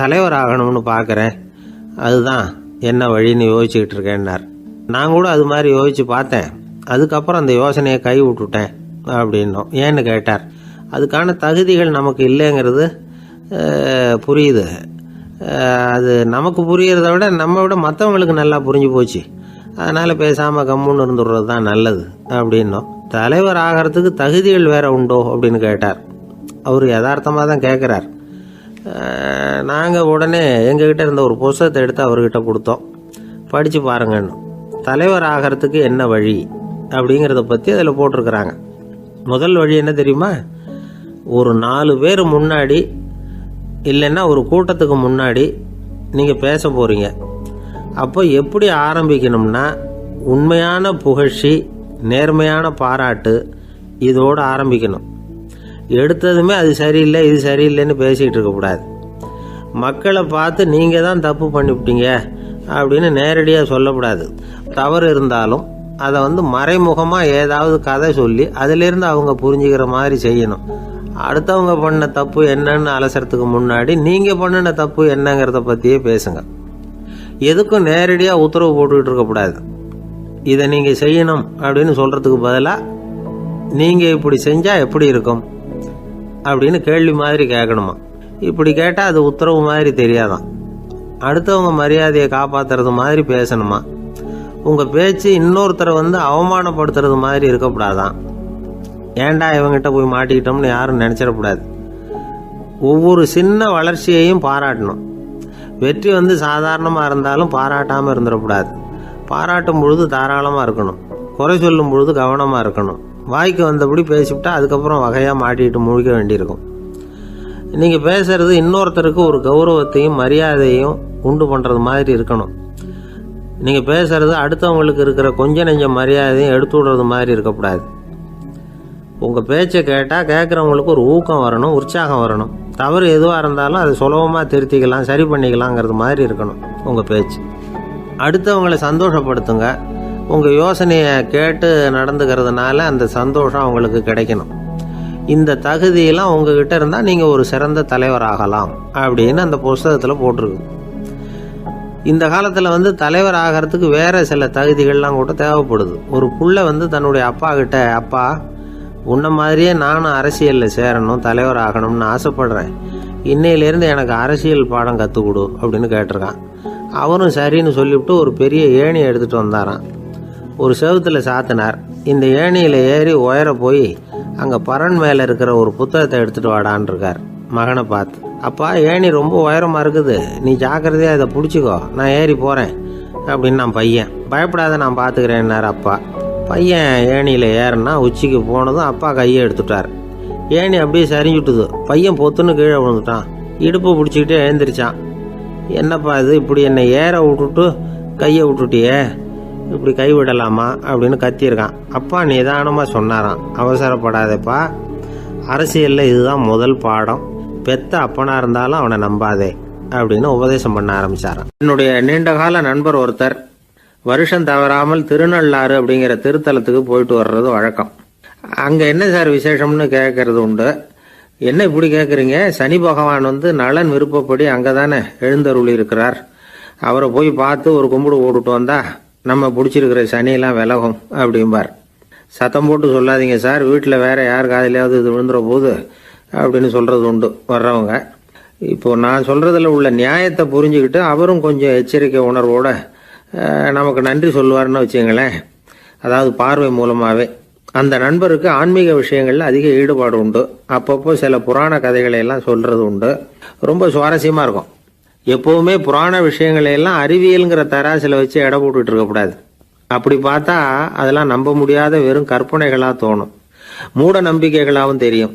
தலைவர் ஆகணும்னு பார்க்குறேன், அதுதான் என்ன வழின்னு யோசிச்சுக்கிட்டு இருக்கேன்னார். நான் கூட அது மாதிரி யோசித்து பார்த்தேன். அதுக்கப்புறம் அந்த யோசனையை கை விட்டுட்டேன் அப்படின்னோம். ஏன்னு கேட்டார். அதுக்கான தகுதிகள் நமக்கு இல்லைங்கிறது புரியுது. அது நமக்கு புரியறத விட நம்ம விட மற்றவங்களுக்கு நல்லா புரிஞ்சு போச்சு. அதனால் பேசாமல் கம்முன்னு இருந்துடுறது தான் நல்லது அப்படின்னோம். தலைவர் ஆகிறதுக்கு தகுதிகள் வேற உண்டோ அப்படின்னு கேட்டார். அவர் யதார்த்தமாக தான் கேட்குறார். நாங்கள் உடனே எங்ககிட்ட இருந்த ஒரு புத்தகத்தை எடுத்து அவர்கிட்ட கொடுத்தோம். படித்து பாருங்கன்னு. தலைவர் ஆகிறதுக்கு என்ன வழி அப்படிங்கிறத பற்றி அதில் போட்டிருக்கிறாங்க. முதல் வழி என்ன தெரியுமா? ஒரு 4 பேர் முன்னாடி இல்லைன்னா ஒரு கூட்டத்துக்கு முன்னாடி நீங்கள் பேச போகிறீங்க. அப்போ எப்படி ஆரம்பிக்கணும்னா, உண்மையான புகழ்ச்சி, நேர்மையான பாராட்டு, இதோடு ஆரம்பிக்கணும். எடுத்ததுமே அது சரியில்லை இது சரியில்லைன்னு பேசிகிட்டு இருக்கக்கூடாது. மக்களை பார்த்து நீங்கள் தான் தப்பு பண்ணிவிட்டீங்க அப்படின்னு நேரடியாக சொல்லக்கூடாது. தவறு இருந்தாலும் அதை மறைமுகமாக ஏதாவது கதை சொல்லி அதிலிருந்து அவங்க புரிஞ்சுக்கிற மாதிரி செய்யணும். அடுத்தவங்க பண்ண தப்பு என்னன்னு அலசறதுக்கு முன்னாடி நீங்கள் பண்ணின தப்பு என்னங்கிறத பற்றியே பேசுங்க. எதுக்கும் நேரடியாக உத்தரவு போட்டுக்கிட்டு இருக்கக்கூடாது. இதை நீங்கள் செய்யணும் அப்படின்னு சொல்கிறதுக்கு பதிலாக நீங்கள் இப்படி செஞ்சால் எப்படி இருக்கும் அப்படின்னு கேள்வி மாதிரி கேட்கணுமா. இப்படி கேட்டால் அது உத்தரவு மாதிரி தெரியாதான். அடுத்தவங்க மரியாதையை காப்பாற்றுறது மாதிரி பேசணுமா. உங்கள் பேச்சு இன்னொருத்தரை அவமானப்படுத்துறது மாதிரி இருக்கக்கூடாதான். ஏண்டா இவங்கிட்ட போய் மாட்டிக்கிட்டோம்னு யாரும் நினச்சிடக்கூடாது. ஒவ்வொரு சின்ன வளர்ச்சியையும் பாராட்டணும். வெற்றி சாதாரணமாக இருந்தாலும் பாராட்டாமல் இருந்துடக்கூடாது. பாராட்டும் பொழுது தாராளமாக இருக்கணும். குறை சொல்லும் பொழுது கவனமாக இருக்கணும். வாய்க்கு வந்தபடி பேசிவிட்டா அதுக்கப்புறம் வகையாக மாட்டிக்கிட்டு முழிக்க வேண்டியிருக்கும். நீங்கள் பேசுறது இன்னொருத்தருக்கு ஒரு கௌரவத்தையும் மரியாதையும் உண்டு பண்ணுறது மாதிரி இருக்கணும். நீங்கள் பேசுறது அடுத்தவங்களுக்கு இருக்கிற கொஞ்ச நெஞ்ச மரியாதையும் எடுத்து விடுறது மாதிரி இருக்கக்கூடாது. உங்கள் பேச்சை கேட்டால் கேட்குறவங்களுக்கு ஒரு ஊக்கம் வரணும், உற்சாகம் வரணும். தவறு எதுவாக இருந்தாலும் அதை சுலபமாக திருத்திக்கலாம், சரி பண்ணிக்கலாங்கிறது மாதிரி இருக்கணும் உங்கள் பேச்சு. அடுத்தவங்களை சந்தோஷப்படுத்துங்க. உங்கள் யோசனையை கேட்டு நடந்துக்கிறதுனால அந்த சந்தோஷம் அவங்களுக்கு கிடைக்கணும். இந்த தகுதியெல்லாம் உங்ககிட்ட இருந்தால் நீங்கள் ஒரு சிறந்த தலைவராகலாம் அப்படின்னு அந்த புஸ்தகத்தில் போட்டிருக்கு. இந்த காலத்தில் தலைவர் ஆகிறதுக்கு வேறு சில தகுதிகள்லாம் கூட தேவைப்படுது. ஒரு புள்ள தன்னுடைய அப்பா கிட்ட, அப்பா உன்ன மாதிரியே நானும் அரசியலில் சேரணும், தலைவர் ஆகணும்னு ஆசைப்படுறேன், இன்னையிலேருந்து எனக்கு அரசியல் பாடம் கற்றுக் கொடு அப்படின்னு கேட்டிருக்கான். அவரும் சரின்னு சொல்லிவிட்டு ஒரு பெரிய ஏணியை எடுத்துகிட்டு வந்தாரான். ஒரு செவுத்தில் சாத்தினார். இந்த ஏணியில் ஏறி உயர போய் அங்கே பரன் மேலே இருக்கிற ஒரு புத்தகத்தை எடுத்துகிட்டு வாடான்னு இருக்கார். மகனை பார்த்து, அப்பா ஏணி ரொம்ப உயரமாக இருக்குது, நீ ஜாக்கிரதையாக இதை பிடிச்சிக்கோ, நான் ஏறி போகிறேன் அப்படின்னு. நான் பையன் பயப்படாத, நான் பார்த்துக்கிறேன்னார் அப்பா. பையன் ஏணியில் ஏறினா உச்சிக்கு போனதும் அப்பா கையை எடுத்துட்டார். ஏணி அப்படியே சரிஞ்சுட்டுது. பையன் பொத்துன்னு கீழே விழுந்துட்டான். இடுப்பு பிடிச்சிக்கிட்டே எழுந்திரிச்சான். என்னப்பா இது, இப்படி என்னை ஏற விட்டுட்டு கையை விட்டுட்டியே, இப்படி கை விடலாமா அப்படின்னு கத்தியிருக்கான். அப்பா நிதானமாக சொன்னாராம், அவசரப்படாதேப்பா, அரசியலில் இதுதான் முதல் பாடம், பெத்த அப்பனாக இருந்தாலும் அவனை நம்பாதே அப்படின்னு உபதேசம் பண்ண ஆரம்பிச்சாராம். என்னுடைய நீண்டகால நண்பர் ஒருத்தர் வருஷம் தவறாமல் திருநள்ளாறு அப்படிங்கிற திருத்தலத்துக்கு போயிட்டு வர்றது வழக்கம். அங்கே என்ன சார் விசேஷம்னு கேட்கறது உண்டு. என்ன இப்படி கேட்குறீங்க, சனி பகவான் நலன் விருப்பப்படி அங்கே தானே எழுந்தருளி இருக்கிறார், அவரை போய் பார்த்து ஒரு கும்பிடு போட்டுட்டு வந்தா நம்ம பிடிச்சிருக்கிற சனியெல்லாம் விலகும் அப்படிம்பார். சத்தம் போட்டு சொல்லாதீங்க சார், வீட்டில் வேற யார் காதிலையாவது இது விழுந்துற போது அப்படின்னு சொல்கிறது உண்டு வர்றவங்க. இப்போ நான் சொல்கிறதுல உள்ள நியாயத்தை புரிஞ்சுக்கிட்டு அவரும் கொஞ்சம் எச்சரிக்கை உணர்வோடு நமக்கு நன்றி சொல்லுவார்னு வச்சுங்களேன். அதாவது பார்வை மூலமாகவே அந்த நண்பருக்கு ஆன்மீக விஷயங்கள்ல அதிக ஈடுபாடு உண்டு. அப்பப்போ சில புராண கதைகளை எல்லாம் சொல்றது உண்டு. ரொம்ப சுவாரஸ்யமா இருக்கும். எப்பவுமே புராண விஷயங்களை எல்லாம் அறிவியல்ங்கிற தராசில வச்சு எடை போட்டுட்டு இருக்கக்கூடாது. அப்படி பார்த்தா அதெல்லாம் நம்ப முடியாத வெறும் கற்பனைகளா தோணும், மூட நம்பிக்கைகளாகவும் தெரியும்.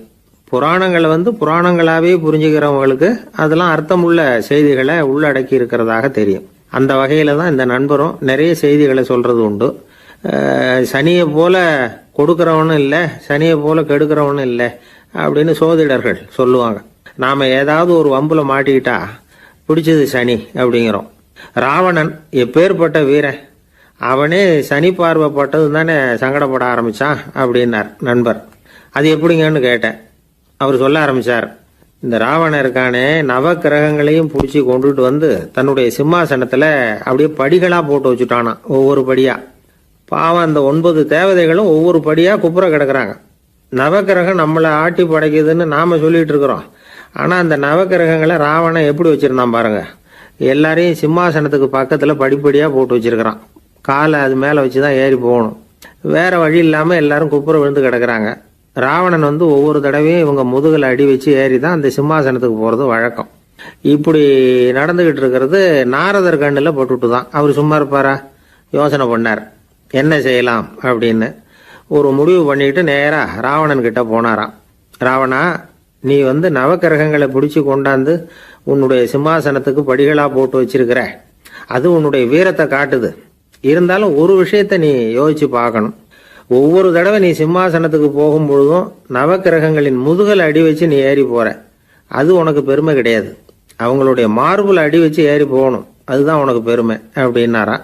புராணங்களை புராணங்களாவே புரிஞ்சுக்கிறவங்களுக்கு அதெல்லாம் அர்த்தமுள்ள செய்திகளை உள்ளடக்கி இருக்கிறதாக தெரியும். அந்த வகையில தான் இந்த நண்பரும் நிறைய செய்திகளை சொல்றது உண்டு. சனியை போல கொடுக்கிறவனும் இல்லை, சனியை போல கெடுக்கிறவனும் இல்லை அப்படின்னு சோதிடர்கள் சொல்லுவாங்க. நாம ஏதாவது ஒரு வம்புல மாட்டிக்கிட்டா பிடிச்சது சனி அப்படிங்கிறோம். ராவணன் எப்பேற்பட்ட வீரன், அவனே சனி பார்வைப்பட்டது தானே சங்கடப்பட ஆரம்பிச்சான் அப்படின்னார் நண்பர். அது எப்படிங்கன்னு கேட்டேன். அவர் சொல்ல ஆரம்பிச்சார், இந்த ராவணன் இருக்கானே நவ கிரகங்களையும் பிடிச்சி கொண்டுட்டு வந்து தன்னுடைய சிம்மாசனத்துல அப்படியே படிகளா போட்டு வச்சுட்டானா, ஒவ்வொரு படியா. பாவம் அந்த 9 தேவதைகளும் ஒவ்வொரு படியா குப்புற கிடக்குறாங்க. நவக்கிரகம் நம்மளை ஆட்டி படைக்குதுன்னு நாம சொல்லிட்டு இருக்கிறோம். ஆனா அந்த நவக்கிரகங்களை ராவணன் எப்படி வச்சிருந்தான் பாருங்க. எல்லாரையும் சிம்மாசனத்துக்கு பக்கத்துல படிப்படியா போட்டு வச்சிருக்கிறான். காலை அது மேல வச்சுதான் ஏறி போகணும். வேற வழி இல்லாம எல்லாரும் குப்புற விழுந்து கிடக்குறாங்க. ராவணன் ஒவ்வொரு தடவையும் இவங்க முதுகுல அடி வச்சு ஏறி தான் அந்த சிம்மாசனத்துக்கு போறது வழக்கம். இப்படி நடந்துகிட்டு இருக்கிறது நாரதர் கண்ணுல போட்டுட்டு தான். அவர் சும்மா இருப்பாரா? யோசனை பண்ணார், என்ன செய்யலாம் அப்படின்னு. ஒரு முடிவு பண்ணிட்டு நேரா ராவணன் கிட்ட போனாராம். ராவணா, நீ நவக்கிரகங்களை பிடிச்சு கொண்டாந்து உன்னுடைய சிம்மாசனத்துக்கு படிகளா போட்டு வச்சிருக்கிற, அது உன்னுடைய வீரத்தை காட்டுது. இருந்தாலும் ஒரு விஷயத்த நீ யோசிச்சு பார்க்கணும். ஒவ்வொரு தடவை நீ சிம்மாசனத்துக்கு போகும்பொழுதும் நவக்கிரகங்களின் முதுகல் அடி வச்சு நீ ஏறி போற, அது உனக்கு பெருமை கிடையாது. அவங்களுடைய மார்புல அடி வச்சு ஏறி போகணும், அதுதான் உனக்கு பெருமை அப்படின்னாரா.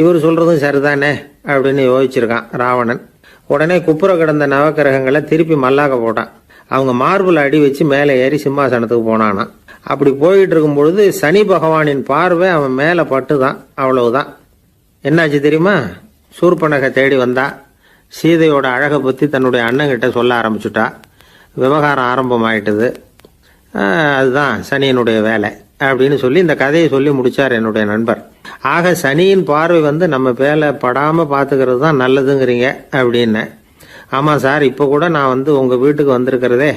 இவர் சொல்றதும் சரிதானே அப்படின்னு யோசிச்சிருக்கான் ராவணன். உடனே குப்புற கிடந்த நவக்கிரகங்களை திருப்பி மல்லாக்க போட்டான். அவங்க மார்புல அடி வச்சு மேலே ஏறி சிம்மாசனத்துக்கு போனானா. அப்படி போயிட்டு இருக்கும் பொழுது சனி பகவானின் பார்வை அவன் மேல பட்டுதான். அவ்வளவுதான். என்னாச்சு தெரியுமா? சூர்பனகை தேடி வந்தா. சீதையோட அழகை பத்தி தன்னுடைய அண்ணங்கிட்ட சொல்ல ஆரம்பிச்சுட்டா. விவகாரம் ஆரம்பமாயிட்டது. அதுதான் சனியினுடைய வேலை அப்படின்னு சொல்லி இந்த கதையை சொல்லி முடிச்சார் என்னுடைய நண்பர். ஆக சனியின் பார்வை நம்ம பேல படாம பாத்துக்கிறது தான் நல்லதுங்கிறீங்க அப்படின்னு. ஆமா சார், இப்ப கூட நான் உங்க வீட்டுக்கு வந்திருக்கிறதே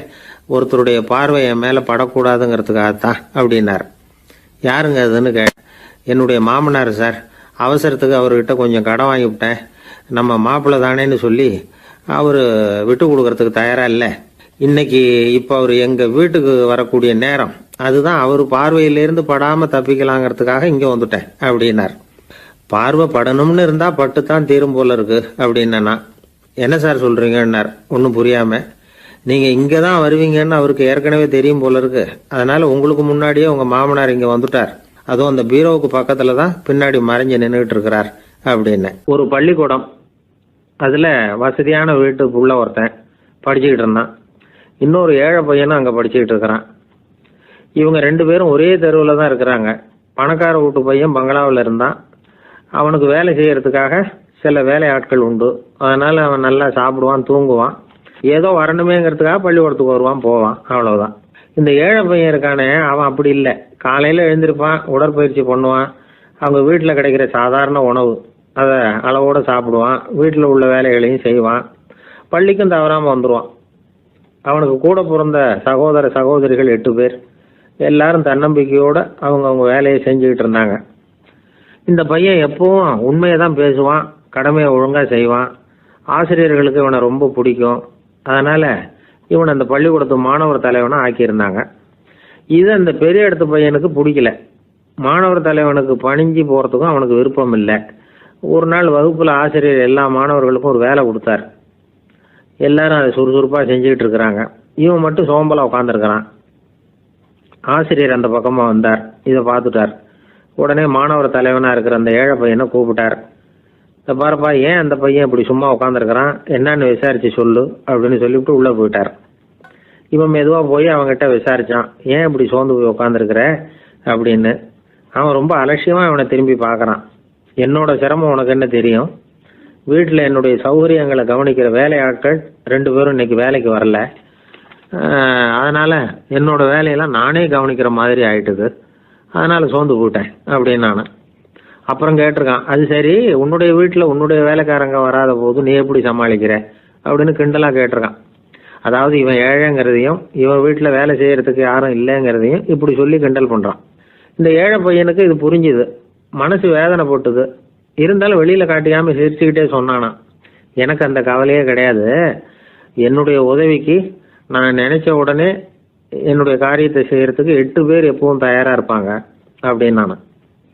ஒருத்தருடைய பார்வை என் மேல படக்கூடாதுங்கிறதுக்காகத்தான் அப்படின்னார். யாருங்க அதுன்னு என்னுடைய மாமனார் சார். அவசரத்துக்கு அவர்கிட்ட கொஞ்சம் கடன் வாங்கி விட்டேன். நம்ம மாப்பிள்ளை தானேன்னு சொல்லி அவரு விட்டு கொடுக்கறதுக்கு தயாரா இல்லை. இன்னைக்கு இப்ப அவர் எங்க வீட்டுக்கு வரக்கூடிய நேரம், அதுதான் அவர் பார்வையிலிருந்து படாம தப்பிக்கலாங்கிறதுக்காக இங்க வந்துட்டேன் அப்படின்னார். பார்வை படணும்னு இருந்தா பட்டுத்தான் தீரும் போல இருக்கு அப்படின்னா. என்ன சார் சொல்றீங்கன்னார் ஒன்னும் புரியாம. நீங்க இங்கதான் வருவீங்கன்னு அவருக்கு ஏற்கனவே தெரியும் போல இருக்கு. அதனால உங்களுக்கு முன்னாடியே உங்க மாமனார் இங்க வந்துட்டார். அதுவும் அந்த பீரோவுக்கு பக்கத்துல தான் பின்னாடி மறைஞ்சு நின்றுட்டு இருக்கிறார் அப்படின்னு. ஒரு பள்ளிக்கூடம், அதுல வசதியான வீட்டுக்குள்ள ஒருத்தன் படிச்சுக்கிட்டு இருந்தான். இன்னொரு ஏழை பையனும் அங்க படிச்சுக்கிட்டு இருக்கிறான். இவங்க 2 பேரும் ஒரே தெருவில் தான் இருக்கிறாங்க. பணக்கார வீட்டு பையன் பங்களாவில் இருந்தான். அவனுக்கு வேலை செய்யறதுக்காக சில வேலை ஆட்கள் உண்டு. அதனால அவன் நல்லா சாப்பிடுவான், தூங்குவான். ஏதோ வரணுமேங்கிறதுக்காக பள்ளிக்கூடத்துக்கு வருவான், போவான், அவ்வளவுதான். இந்த ஏழை பையன் இருக்கானே, அவன் அப்படி இல்லை. காலையில எழுந்திருப்பான், உடற்பயிற்சி பண்ணுவான், அவங்க வீட்டில் கிடைக்கிற சாதாரண உணவு அதை அளவோட சாப்பிடுவான், வீட்டில் உள்ள வேலைகளையும் செய்வான், பள்ளிக்கும் தவறாம வந்துடுவான். அவனுக்கு கூட பிறந்த சகோதர சகோதரிகள் 8 பேர். எல்லாரும் தன்னம்பிக்கையோட அவங்க வேலையை செஞ்சுக்கிட்டு இருந்தாங்க. இந்த பையன் எப்பவும் உண்மையை தான் பேசுவான், கடமையை ஒழுங்கா செய்வான். ஆசிரியர்களுக்கு இவனை ரொம்ப பிடிக்கும். அதனால இவனை அந்த பள்ளிக்கூடத்து மாணவர் தலைவனா ஆக்கியிருந்தாங்க. இது அந்த பெரிய இடத்து பையனுக்கு பிடிக்கல. மாணவர் தலைவனுக்கு பணிஞ்சு போறதுக்கும் அவனுக்கு விருப்பம் இல்லை. ஒரு நாள் வகுப்புல ஆசிரியர் எல்லா மாணவர்களுக்கும் ஒரு வேலை கொடுத்தார். எல்லாரும் அதை சுறுசுறுப்பா செஞ்சுக்கிட்டு இருக்கிறாங்க. இவன் மட்டும் சோம்பலா உட்காந்துருக்கிறான். ஆசிரியர் அந்த பக்கமா வந்தார். இதை பார்த்துட்டார். உடனே மாணவர் தலைவனா இருக்கிற அந்த ஏழை பையனை கூப்பிட்டார். பாருப்பா, ஏன் அந்த பையன் இப்படி சும்மா உட்காந்துருக்கிறான், என்னன்னு விசாரிச்சு சொல்லு அப்படின்னு சொல்லிவிட்டு உள்ள போயிட்டார். இவன் மெதுவா போய் அவன்கிட்ட விசாரிச்சான், ஏன் இப்படி சோர்ந்து போய் உட்காந்துருக்கிற அப்படின்னு. அவன் ரொம்ப அலட்சியமா இவனை திரும்பி பார்க்கறான். என்னோட சிரமம் உனக்கு என்ன தெரியும்? வீட்டில் என்னுடைய சௌகரியங்களை கவனிக்கிற வேலை ஆட்கள் 2 பேரும் இன்னைக்கு வேலைக்கு வரல. அதனால என்னோட வேலையெல்லாம் நானே கவனிக்கிற மாதிரி ஆயிட்டுது. அதனால சோர்ந்து போயிட்டேன் அப்படின்னு நான். அப்புறம் கேட்டிருக்கான், அது சரி, உன்னுடைய வீட்டில் உன்னுடைய வேலைக்காரங்க வராத போது நீ எப்படி சமாளிக்கிற அப்படின்னு கிண்டலாக கேட்டிருக்கான். அதாவது இவன் ஏழைங்கிறதையும் இவன் வீட்டில் வேலை செய்யறதுக்கு யாரும் இல்லைங்கிறதையும் இப்படி சொல்லி கிண்டல் பண்ணுறான். இந்த ஏழை பையனுக்கு இது புரிஞ்சுது, மனசு வேதனை போட்டுது. இருந்தாலும் வெளியில் காட்டிக்காமல் சிரிச்சுக்கிட்டே சொன்னானா, எனக்கு அந்த கவலையே கிடையாது, என்னுடைய உதவிக்கு நான் நினைச்ச உடனே என்னுடைய காரியத்தை செய்யறதுக்கு 8 பேர் எப்பவும் தயாராக இருப்பாங்க அப்படின்னு நானும்.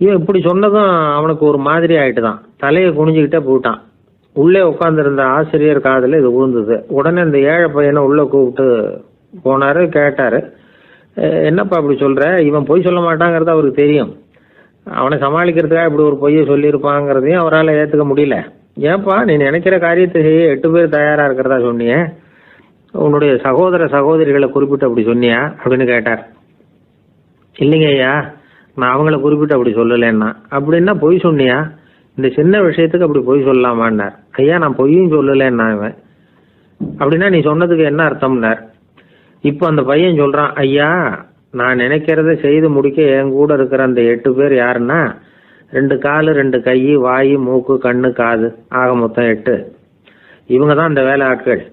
இவன் இப்படி சொன்னதும் அவனுக்கு ஒரு மாதிரி ஆயிட்டு தான், தலையை குனிஞ்சுக்கிட்டே போயிட்டான். உள்ளே உட்காந்துருந்த ஆசிரியர் காதில் இது விழுந்தது. உடனே இந்த ஏழை பையனை உள்ளே கூப்பிட்டு போனார், கேட்டார், என்னப்பா இப்படி சொல்கிற? இவன் பொய் சொல்ல மாட்டாங்கிறது அவருக்கு தெரியும், அவனை சமாளிக்கிறதுக்காக இப்படி ஒரு பொய்யை சொல்லியிருப்பாங்கிறதையும் அவரால் ஏற்றுக்க முடியல. ஏன்பா நீ நினைக்கிற காரியத்தை செய்ய 8 பேர் தயாராக இருக்கிறதா சொன்னியே, உன்னுடைய சகோதர சகோதரிகளை குறிப்பிட்டு அப்படி சொன்னியா அப்படின்னு கேட்டார். இல்லைங்க ஐயா, நான் அவங்கள குறிப்பிட்டு அப்படி சொல்லலைன்னா. அப்படின்னா பொய் சொன்னியா? இந்த சின்ன விஷயத்துக்கு அப்படி பொய் சொல்லலாமான்னார். ஐயா நான் பொய்யும் சொல்லலைன்னா. இவன் அப்படின்னா நீ சொன்னதுக்கு என்ன அர்த்தம்னார். இப்போ அந்த பையன் சொல்கிறான், ஐயா நான் நினைக்கிறத செய்து முடிக்க என் கூட இருக்கிற அந்த 8 பேர் யாருன்னா 2 கால் 2 கை வாய் மூக்கு கண்ணு காது ஆக மொத்தம் 8. இவங்க தான் அந்த வேலை ஆட்கள்.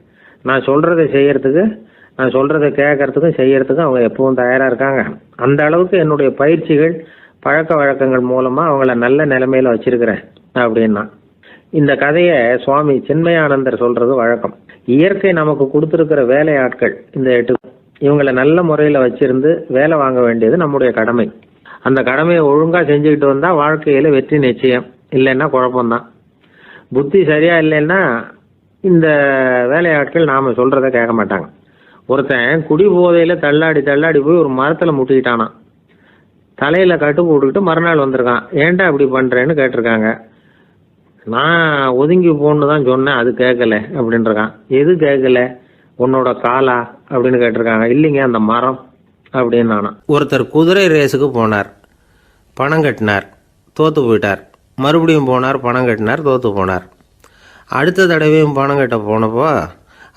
நான் சொல்கிறத செய்யறதுக்கு, நான் சொல்கிறத கேட்கறதுக்கும் செய்யறதுக்கும் அவங்க எப்பவும் தயாராக இருக்காங்க. அந்த அளவுக்கு என்னுடைய பயிற்சிகள் பழக்க வழக்கங்கள் மூலமாக அவங்கள நல்ல நிலைமையில் வச்சிருக்கிறேன் அப்படின்னா. இந்த கதையை சுவாமி சின்மயானந்தர் சொல்கிறது வழக்கம். இயற்கை நமக்கு கொடுத்துருக்கிற வேலை ஆட்கள் இந்த 8, இவங்களை நல்ல முறையில் வச்சிருந்து வேலை வாங்க வேண்டியது நம்முடைய கடமை. அந்த கடமையை ஒழுங்காக செஞ்சுக்கிட்டு வந்தால் வாழ்க்கையில் வெற்றி நிச்சயம், இல்லைன்னா குழப்பம்தான். புத்தி சரியாக இல்லைன்னா இந்த வேலையாட்கள் நாம் சொல்கிறத கேட்க மாட்டாங்க. ஒருத்தன் குடி போதையில் தள்ளாடி தள்ளாடி போய் ஒரு மரத்தில் முட்டிக்கிட்டானான். தலையில் கட்டு போட்டுக்கிட்டு மறுநாள் வந்திருக்கான். ஏன்டா இப்படி பண்ணுறேன்னு கேட்டிருக்காங்க. நான் ஒதுங்கி போன்னு தான் சொன்னேன், அது கேட்கல அப்படின்றான். எது கேட்கல? உன்னோட காலா அப்படின்னு கேட்டிருக்காங்க. இல்லைங்க அந்த மரம் அப்படின்னு நானா. ஒருத்தர் குதிரை ரேஸுக்கு போனார், பணம் கட்டினார், தோற்று போயிட்டார். மறுபடியும் போனார், பணம் கட்டினார், தோற்று போனார். அடுத்த தடவையும் பணம் கட்ட போனப்போ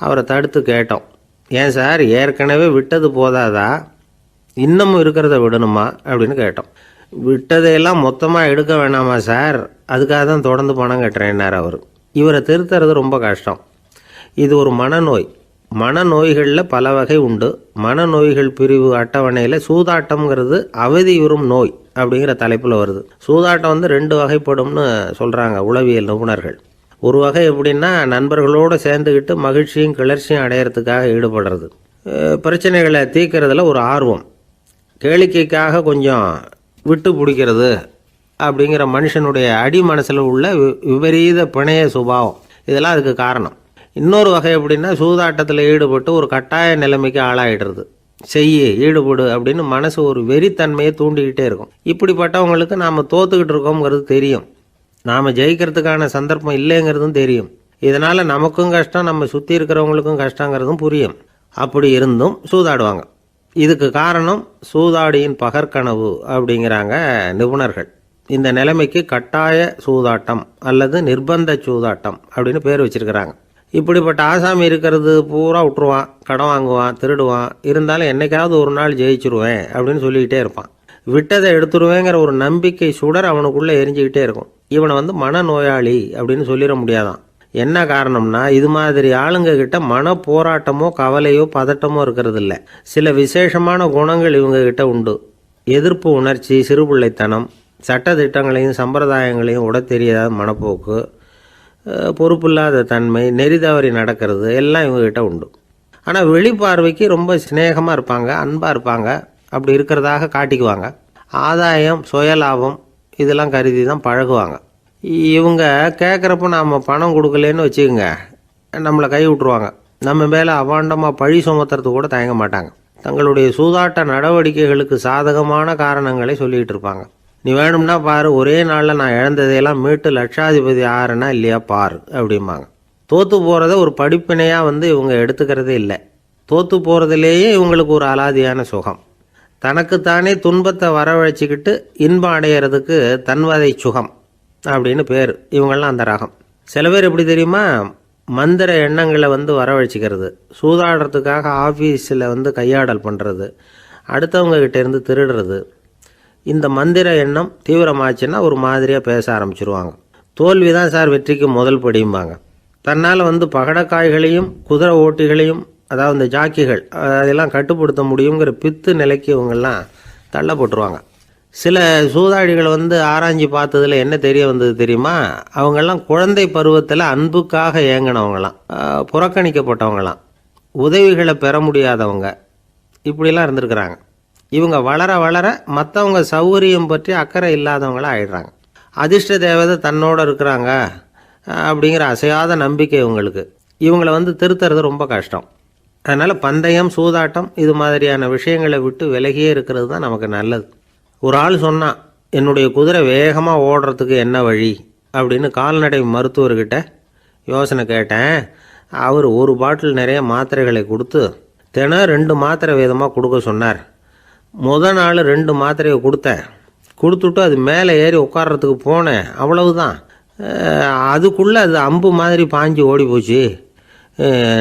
அவரை தடுத்து கேட்டோம், ஏன் சார் ஏற்கனவே விட்டது போதாதா, இன்னமும் இருக்கிறத விடணுமா அப்படின்னு கேட்டோம். விட்டதையெல்லாம் மொத்தமாக எடுக்க வேணாமா சார், அதுக்காக தான் தொடர்ந்து பணம் கட்டுறேன்னார் அவர். இவரை திருத்துறது ரொம்ப கஷ்டம். இது ஒரு மனநோய். மனநோய்களில் பல வகை உண்டு. மனநோய்கள் பிரிவு அட்டவணையில் சூதாட்டம்ங்கிறது அவதியுறும் நோய் அப்படிங்கிற தலைப்பில் வருது. சூதாட்டம் 2 வகைப்படும்னு சொல்கிறாங்க உளவியல் நிபுணர்கள். ஒரு வகை எப்படின்னா நண்பர்களோடு சேர்ந்துக்கிட்டு மகிழ்ச்சியும் கிளர்ச்சியும் அடையிறதுக்காக ஈடுபடுறது, பிரச்சனைகளை தீர்க்கறதுல ஒரு ஆர்வம், கேளிக்கைக்காக கொஞ்சம் விட்டு பிடிக்கிறது அப்படிங்கிற மனுஷனுடைய அடி மனசில் உள்ள விபரீத பிணைய சுபாவம், இதெல்லாம் அதுக்கு காரணம். இன்னொரு வகை எப்படின்னா சூதாட்டத்தில் ஈடுபட்டு ஒரு கட்டாய நிலைமைக்கு ஆளாயிடுறது, ஈடுபடு அப்படின்னு மனசு ஒரு வெறித்தன்மையை தூண்டிக்கிட்டே இருக்கும். இப்படிப்பட்டவங்களுக்கு நாம் தோத்துக்கிட்டு இருக்கோங்கிறது தெரியும், நாம் ஜெயிக்கிறதுக்கான சந்தர்ப்பம் இல்லைங்கிறதும் தெரியும். இதனால் நமக்கும் கஷ்டம், நம்ம சுற்றி இருக்கிறவங்களுக்கும் கஷ்டங்கிறதும் புரியும். அப்படி இருந்தும் சூதாடுவாங்க. இதுக்கு காரணம் சூதாடியின் பகற்கனவு அப்படிங்கிறாங்க நிபுணர்கள். இந்த நிலைமைக்கு கட்டாய சூதாட்டம் அல்லது நிர்பந்த சூதாட்டம் அப்படின்னு பேர் வச்சிருக்கிறாங்க. இப்படிப்பட்ட ஆசாமி இருக்கிறது பூரா விட்டுருவான், கடன் வாங்குவான், திருடுவான். இருந்தாலும் என்னைக்காவது ஒரு நாள் ஜெயிச்சிருவேன் அப்படின்னு சொல்லிக்கிட்டே இருப்பான். விட்டதை எடுத்துருவேங்கிற ஒரு நம்பிக்கை சுடர் அவனுக்குள்ளே எரிஞ்சுக்கிட்டே இருக்கும். இவனை மனநோயாளி அப்படின்னு சொல்லிட முடியாதான். என்ன காரணம்னா இது மாதிரி ஆளுங்க கிட்ட மன போராட்டமோ கவலையோ பதட்டமோ இருக்கிறது இல்லை. சில விசேஷமான குணங்கள் இவங்க கிட்ட உண்டு. எதிர்ப்பு உணர்ச்சி, சிறுபிள்ளைத்தனம், சட்ட திட்டங்களையும் சம்பிரதாயங்களையும் உட தெரியாத மனப்போக்கு, பொறுப்பில்லாத தன்மை, நெறி தவறி நடக்கிறது எல்லாம் இவங்ககிட்ட உண்டு. ஆனால் வெளிப்பார்வைக்கு ரொம்ப சிநேகமாக இருப்பாங்க, அன்பாக இருப்பாங்க, அப்படி இருக்கிறதாக காட்டிக்குவாங்க. ஆதாயம், சுயலாபம் இதெல்லாம் கருதி தான் பழகுவாங்க. இவங்க கேட்குறப்ப நாம் பணம் கொடுக்கலன்னு வச்சுக்கோங்க, நம்மளை கை விட்டுருவாங்க. நம்ம மேலே அபாண்டமாக பழி சுமத்துறது கூட தயங்க மாட்டாங்க. தங்களுடைய சூதாட்ட நடவடிக்கைகளுக்கு சாதகமான காரணங்களை சொல்லிகிட்டு இருப்பாங்க. நீ வேணும்னா பாரு, ஒரே நாளில் நான் இழந்ததையெல்லாம் மீட்டு லட்சாதிபதி ஆறேன்னா இல்லையா பாரு அப்படிம்பாங்க. தோற்று போகிறத ஒரு படிப்பினையாக இவங்க எடுத்துக்கிறதே இல்லை. தோற்று போகிறதுலேயே இவங்களுக்கு ஒரு அலாதியான சுகம். தனக்குத்தானே துன்பத்தை வரவழைச்சிக்கிட்டு இன்பம் அடையிறதுக்கு தன்வதை சுகம் அப்படின்னு பேர். இவங்கெல்லாம் அந்த ரகம். சில பேர் எப்படி தெரியுமா, மந்திர எண்ணங்களை வரவழைச்சிக்கிறது, சூதாடுறதுக்காக ஆஃபீஸில் கையாடல் பண்ணுறது, அடுத்தவங்க கிட்டேருந்து திருடுறது. இந்த மந்திர எண்ணம் தீவிரமாச்சுன்னா ஒரு மாதிரியாக பேச ஆரம்பிச்சிருவாங்க. தோல்வி தான் சார் வெற்றிக்கு முதல் படியும்பாங்க. தன்னால் பகடக்காய்களையும் குதிரை ஓட்டிகளையும், அதாவது இந்த ஜாக்கிகள், அதெல்லாம் கட்டுப்படுத்த முடியுங்கிற பித்து நிலைக்கு இவங்கெல்லாம் தள்ளப்பட்டுருவாங்க. சில சூதாடிகள் ஆராய்ச்சி பார்த்ததில் என்ன தெரிய வந்தது தெரியுமா? அவங்கெல்லாம் குழந்தை பருவத்தில் அன்புக்காக ஏங்கினவங்களாம், புறக்கணிக்கப்பட்டவங்களாம், உதவிகளை பெற முடியாதவங்க, இப்படிலாம் இருந்திருக்கிறாங்க. இவங்க வளர வளர மற்றவங்க சௌகரியம் பற்றி அக்கறை இல்லாதவங்களாக ஆயிடுறாங்க. அதிர்ஷ்ட தேவதை தன்னோடு இருக்கிறாங்க அப்படிங்கிற அசையாத நம்பிக்கை இவங்களுக்கு. இவங்களை திருத்துறது ரொம்ப கஷ்டம். அதனால் பந்தயம், சூதாட்டம் இது மாதிரியான விஷயங்களை விட்டு விலகியே இருக்கிறது தான் நமக்கு நல்லது. ஒரு ஆள் சொன்னான், என்னுடைய குதிரை வேகமாக ஓடுறதுக்கு என்ன வழி அப்படின்னு கால்நடை மருத்துவர்கிட்ட யோசனை கேட்டேன். அவர் ஒரு பாட்டில் நிறைய மாத்திரைகளை கொடுத்து தினம் 2 மாத்திரை விதமாக கொடுக்க சொன்னார். முதல் நாள் 2 மாத்திரையை கொடுத்துட்டு அது மேலே ஏறி உட்கார்றதுக்கு போனேன். அவ்வளவுதான். அதுக்குள்ளே அது அம்பு மாதிரி பாஞ்சு ஓடி போச்சு.